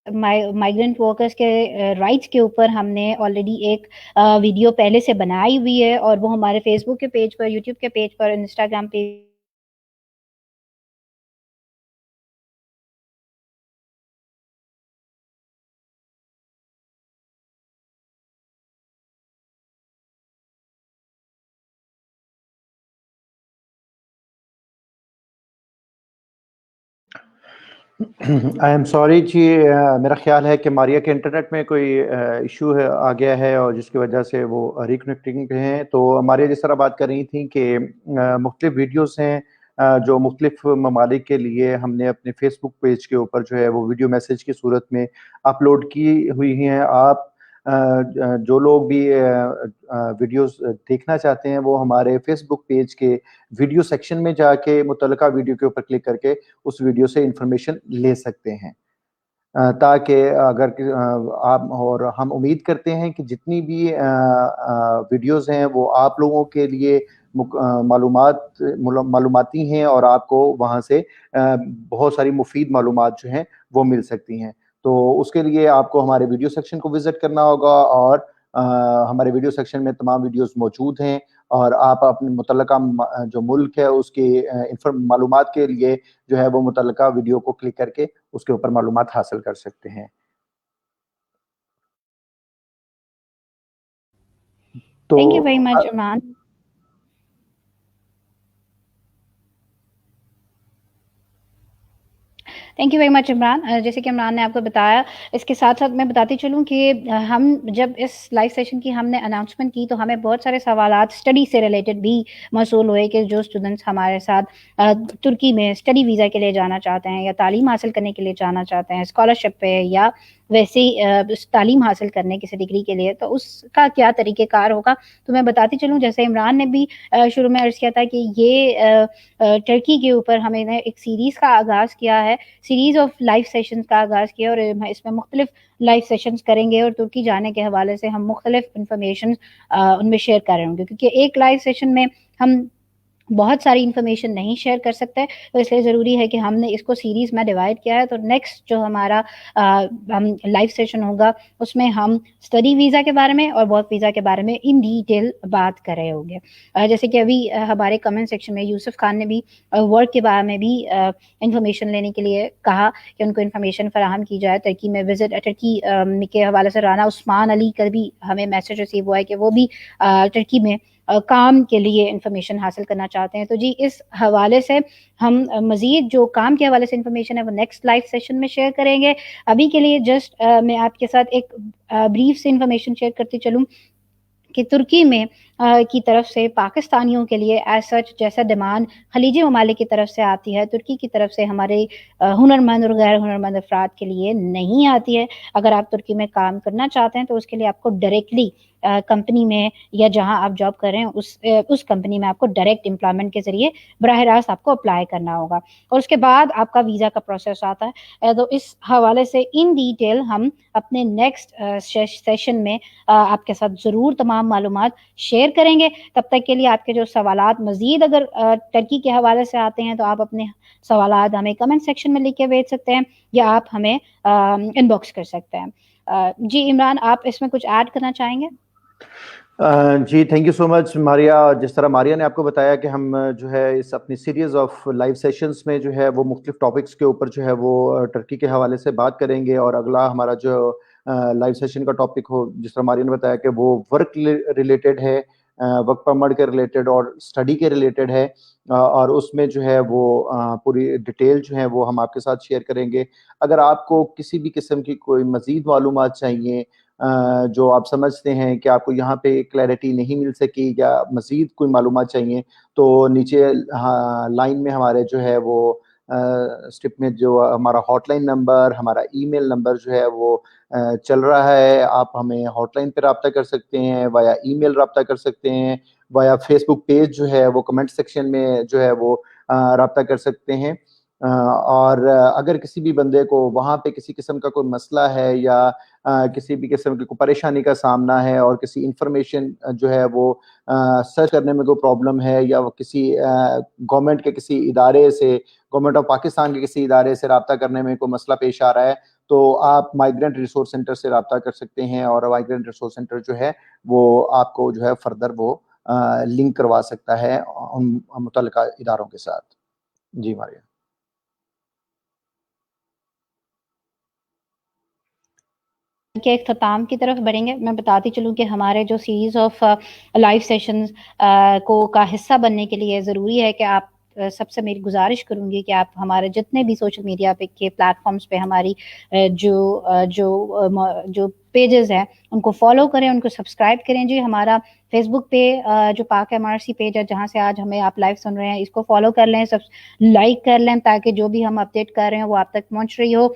माइग्रेंट वर्कर्स के राइट्स के ऊपर हमने ऑलरेडी एक वीडियो पहले से बनाई हुई है और वो हमारे फेसबुक के पेज पर, यूट्यूब के पेज पर, इंस्टाग्राम पे आई एम सॉरी जी, मेरा ख्याल है कि मारिया के इंटरनेट में कोई इशू है आ गया है और जिसकी वजह से वो रिकनेक्टिंग पे हैं। तो मारिया जिस तरह बात कर रही थी कि मुख्तलिफ वीडियोस हैं जो मुख्तलिफ ममालिक के लिए हमने अपने फेसबुक पेज के ऊपर जो है वो वीडियो मैसेज की सूरत में अपलोड की हुई हैं। आप जो लोग भी वीडियोस देखना चाहते हैं वो हमारे फेसबुक पेज के वीडियो सेक्शन में जाके मुतल्लिका वीडियो के ऊपर क्लिक करके उस वीडियो से इंफॉर्मेशन ले सकते हैं, ताकि अगर आप और हम उम्मीद करते हैं कि जितनी भी वीडियोस हैं वो आप लोगों के लिए मालूमाती हैं और आपको वहाँ से बहुत सारी मुफीद मालूमात जो हैं वो मिल सकती हैं। तो उसके लिए आपको हमारे वीडियो सेक्शन को विज़िट करना होगा और हमारे वीडियो सेक्शन में तमाम वीडियोस मौजूद हैं और आप अपने मुतल्लिका जो मुल्क है उसके मालूमात के लिए जो है वो मुतल्लिका वीडियो को क्लिक करके उसके ऊपर मालूमात हासिल कर सकते हैं। तो thank you very much Imran. Thank you very much Imran. जैसे कि इमरान ने आपको बताया, इसके साथ साथ मैं बताती चलूँ कि हम जब इस लाइव सेशन की हमने अनाउंसमेंट की तो हमें बहुत सारे सवालात स्टडी से रिलेटेड भी मौसूल हुए कि जो स्टूडेंट्स हमारे साथ तुर्की में स्टडी वीज़ा के लिए जाना चाहते हैं या तालीम हासिल करने के लिए जाना चाहते हैं स्कॉलरशिप पे या वैसे ही तालीम हासिल करने किसी डिग्री के लिए, तो उसका क्या तरीक़ेकार होगा। तो मैं बताती चलूँ, जैसे इमरान ने भी शुरू में अर्ज़ किया था कि ये टर्की के ऊपर हमने एक सीरीज़ का आगाज़ किया है, सीरीज़ ऑफ लाइव सेशंस का आगाज़ किया और इसमें मुख्तलिफ लाइव सेशंस करेंगे और तुर्की जाने के हवाले से हम मुख्तलिफ इन्फॉर्मेशन उनमें शेयर कर रहे होंगे, क्योंकि एक लाइव सेशन में हम बहुत सारी इन्फॉर्मेशन नहीं शेयर कर सकते, तो इसलिए ज़रूरी है कि हमने इसको सीरीज़ में डिवाइड किया है। तो नेक्स्ट जो हमारा हम लाइव सेशन होगा उसमें हम स्टडी वीज़ा के बारे में और वर्क वीज़ा के बारे में इन डिटेल बात कर रहे होंगे। जैसे कि अभी हमारे कमेंट सेक्शन में यूसुफ खान ने भी वर्क के बारे में भी इन्फॉर्मेशन लेने के लिए कहा कि उनको इन्फॉर्मेशन फ़राहम की जाए। टर्की में विज़िट टर्की के हवाले से राना उस्मान अली का भी हमें मैसेज रिसीव हुआ है कि वो भी टर्की में काम के लिए इन्फॉर्मेशन हासिल करना चाहते हैं। तो जी इस हवाले से हम मज़ीद जो काम के हवाले से इन्फॉर्मेशन है वो नेक्स्ट लाइव सेशन में शेयर करेंगे। अभी के लिए जस्ट मैं आपके साथ एक ब्रीफ से इन्फॉर्मेशन शेयर करती चलूँ कि तुर्की में की तरफ से पाकिस्तानियों के लिए एज सच जैसा डिमांड खलीजी ममालिक की तरफ से आती है, तुर्की की तरफ से हमारे हुनरमंद और गैर हुनरमंद अफराद के लिए नहीं आती है। अगर आप तुर्की में काम करना चाहते हैं तो उसके लिए आपको डायरेक्टली कंपनी में या जहां आप जॉब कर रहे हैं उस कंपनी में आपको डायरेक्ट एम्प्लॉयमेंट के जरिए बराह रास्त आपको अप्लाई करना होगा, और उसके बाद आपका वीज़ा का प्रोसेस आता है। तो इस हवाले से इन डिटेल हम अपने नेक्स्ट सेशन में आपके साथ ज़रूर तमाम मालूमात शेयर करेंगे। तब तक के लिए आपके जो सवालात मज़ीद अगर टर्की के हवाले से आते हैं तो आप अपने सवालात हमें कमेंट सेक्शन में लिख के भेज सकते हैं या आप हमें इनबॉक्स कर सकते हैं। जी इमरान, आप इसमें कुछ ऐड करना चाहेंगे? जी thank you so much Maria. जिस तरह मारिया ने आपको बताया कि हम जो है इस अपनी सीरीज़ ऑफ लाइव सेशंस में जो है वो मुख्तलिफ टॉपिक्स के ऊपर जो है वो टर्की के हवाले से बात करेंगे, और अगला हमारा जो लाइव सेशन का टॉपिक हो, जिस तरह मारिया ने बताया कि वो वर्क रिलेटेड है, वर्क परमिट के रिलेटेड और स्टडी के रिलेटेड है, और उसमें जो है वो पूरी डिटेल जो है वो हम आपके साथ शेयर करेंगे। अगर आपको किसी भी किस्म की कोई मज़ीद मालूमात चाहिए, जो आप समझते हैं कि आपको यहाँ पे क्लैरिटी नहीं मिल सकी या मज़ीद कोई मालूमात चाहिए, तो नीचे हाँ लाइन में हमारे जो है वो स्ट्रिप में जो हमारा हॉटलाइन नंबर, हमारा ईमेल नंबर जो है वो चल रहा है। आप हमें हॉटलाइन पे रब्ता कर सकते हैं, वाया ईमेल रब्ता कर सकते हैं, वाया फेसबुक पेज जो है वो कमेंट सेक्शन में जो है वो रब्ता कर सकते हैं। और अगर किसी भी बंदे को वहाँ पे किसी किस्म का कोई मसला है या किसी भी किस्म की कोई परेशानी का सामना है और किसी इंफॉर्मेशन जो है वो सर्च करने में कोई प्रॉब्लम है, या वो किसी गवर्नमेंट के किसी इदारे से, गवर्नमेंट ऑफ पाकिस्तान के किसी इदारे से रब्ता करने में कोई मसला पेश आ रहा है, तो आप माइग्रेंट रिसोर्स सेंटर से रब्ता कर सकते हैं, और माइग्रेंट रिसोर्स सेंटर जो है वो आपको जो है फर्दर वो लिंक करवा सकता है उन मुतल्लिका इदारों के साथ। जी मारिया। के इख्तिताम की तरफ बढ़ेंगे। मैं बताती चलूँ कि हमारे जो सीरीज़ ऑफ लाइव सेशंस को का हिस्सा बनने के लिए ज़रूरी है कि आप सबसे मेरी गुजारिश करूँगी कि आप हमारे जितने भी सोशल मीडिया पे के प्लेटफॉर्म्स पे हमारी जो पेजेस हैं उनको फॉलो करें, उनको सब्सक्राइब करें। जी हमारा फेसबुक पे जो पाक MRC पेज है जहाँ से आज हमें आप लाइव सुन रहे हैं, इसको फॉलो कर लें, सब लाइक कर लें ताकि जो भी हम अपडेट कर रहे हैं वो आप तक पहुँच रही हो।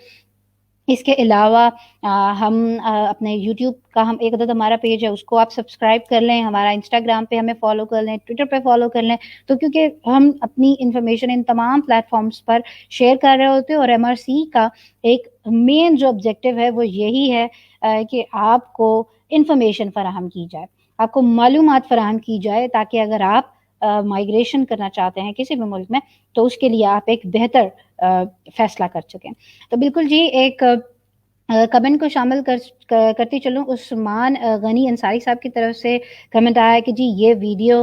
इसके अलावा हम अपने यूट्यूब का हम एक अदद हमारा पेज है उसको आप सब्सक्राइब कर लें, हमारा इंस्टाग्राम पे हमें फॉलो कर लें, ट्विटर पे फॉलो कर लें, तो क्योंकि हम अपनी इन्फॉर्मेशन इन तमाम प्लेटफॉर्म्स पर शेयर कर रहे होते हैं। और MRC का एक मेन जो ऑब्जेक्टिव है वो यही है कि आपको इन्फॉर्मेशन फराहम की जाए, आपको मालूमात फराहम की जाए, ताकि अगर आप माइग्रेशन करना चाहते हैं किसी भी मुल्क में तो उसके लिए आप एक बेहतर फैसला कर सकें। तो बिल्कुल जी, एक कमेंट को शामिल करती चलूँ। उस्मान गनी अंसारी साहब की तरफ से कमेंट आया है कि जी ये वीडियो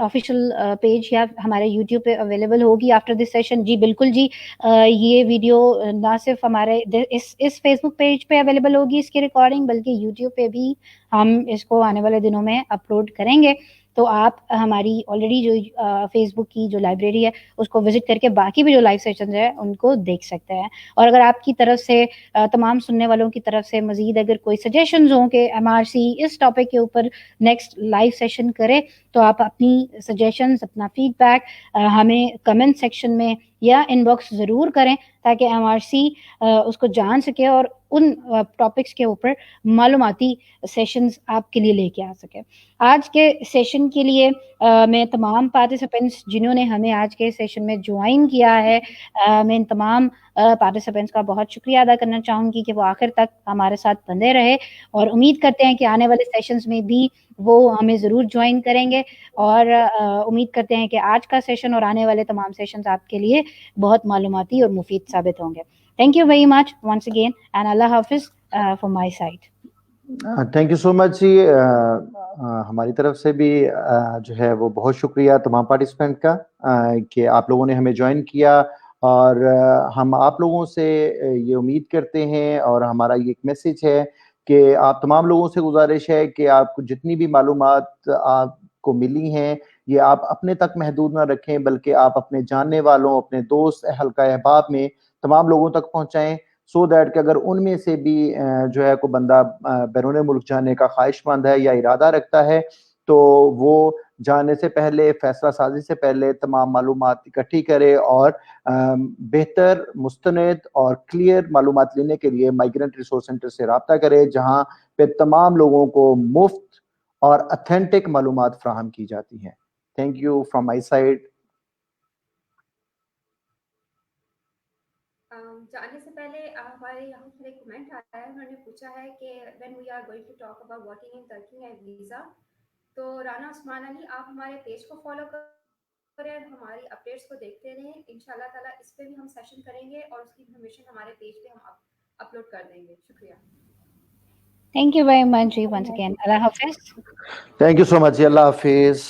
ऑफिशियल पेज या हमारे यूट्यूब पे अवेलेबल होगी आफ्टर दिस सेशन। जी बिल्कुल जी, ये वीडियो ना सिर्फ हमारे इस फेसबुक पेज पे अवेलेबल होगी इसकी रिकॉर्डिंग, बल्कि यूट्यूब पे भी हम इसको आने वाले दिनों में अपलोड करेंगे। तो आप हमारी ऑलरेडी जो फेसबुक की जो लाइब्रेरी है उसको विजिट करके बाकी भी जो लाइव सेशन है उनको देख सकते हैं। और अगर आपकी तरफ से तमाम सुनने वालों की तरफ से मजीद अगर कोई सजेशंस हों कि MRC इस टॉपिक के ऊपर नेक्स्ट लाइव सेशन करे, तो आप अपनी सजेशंस, अपना फीडबैक हमें कमेंट सेक्शन में या इनबॉक्स ज़रूर करें ताकि MRC उसको जान सके और उन टॉपिक्स के ऊपर मालूमाती सेशंस आपके लिए लेके आ सके। आज के सेशन के लिए मैं तमाम पार्टिसिपेंट्स जिन्होंने हमें आज के सेशन में ज्वाइन किया है, मैं इन तमाम पार्टिसिपेंट्स का बहुत शुक्रिया अदा करना चाहूँगी कि वो आखिर तक हमारे साथ बंधे रहे, और उम्मीद करते हैं कि आने वाले सेशंस में भी वो हमें ज़रूर ज्वाइन करेंगे। और उम्मीद करते हैं कि आज का सेशन और आने वाले तमाम सेशंस आपके लिए बहुत मालूमाती और मुफीद साबित होंगे। Thank you very much once again and अल्लाह हाफिज़ from my side. Thank you so much जी। हमारी तरफ से भी जो है वो बहुत शुक्रिया तमाम पार्टिसिपेंट का कि आप लोगों ने हमें ज्वाइन किया, और हम आप लोगों से ये उम्मीद करते हैं और हमारा ये एक मैसेज है कि आप तमाम लोगों से गुजारिश है कि आपको जितनी भी मालूमात आपको मिली हैं ये आप अपने तक महदूद ना रखें, बल्कि आप अपने जानने वालों, अपने दोस्त, हल्का अहबाब में तमाम लोगों तक पहुँचाएँ, सो दैट कि अगर उनमें से भी जो है कोई बंदा बैरून मुल्क जाने का ख्वाहिशमंद है या इरादा रखता है, تو وہ جانے سے پہلے فیصلہ سازی سے پہلے تمام معلومات اکٹھی کرے اور بہتر مستند اور کلیئر معلومات لینے کے لیے مائیگرنٹ ریسورس سینٹر سے رابطہ کرے، جہاں پہ تمام لوگوں کو مفت اور اتھینٹک معلومات فراہم کی جاتی ہیں۔ Thank you from my side. جانے سے پہلے ہمارے یہاں پر ایک کمنٹ آیا ہے، انہوں نے پوچھا ہے کہ when we are going to talk about working in Turkey and visa، تو رانا عثمان علی آپ ہمارے پیج کو فالو کریں اور ہماری اپڈیٹس کو دیکھتے رہیں، انشاءاللہ تعالیٰ اس پہ بھی ہم سیشن کریں گے اور اس کی انفارمیشن ہمارے پیج پہ ہم اپلوڈ کر دیں گے۔ شکریہ۔ Thank you very much G once again. اللہ حافظ۔ تھینک یو سو مچ جی، اللہ حافظ۔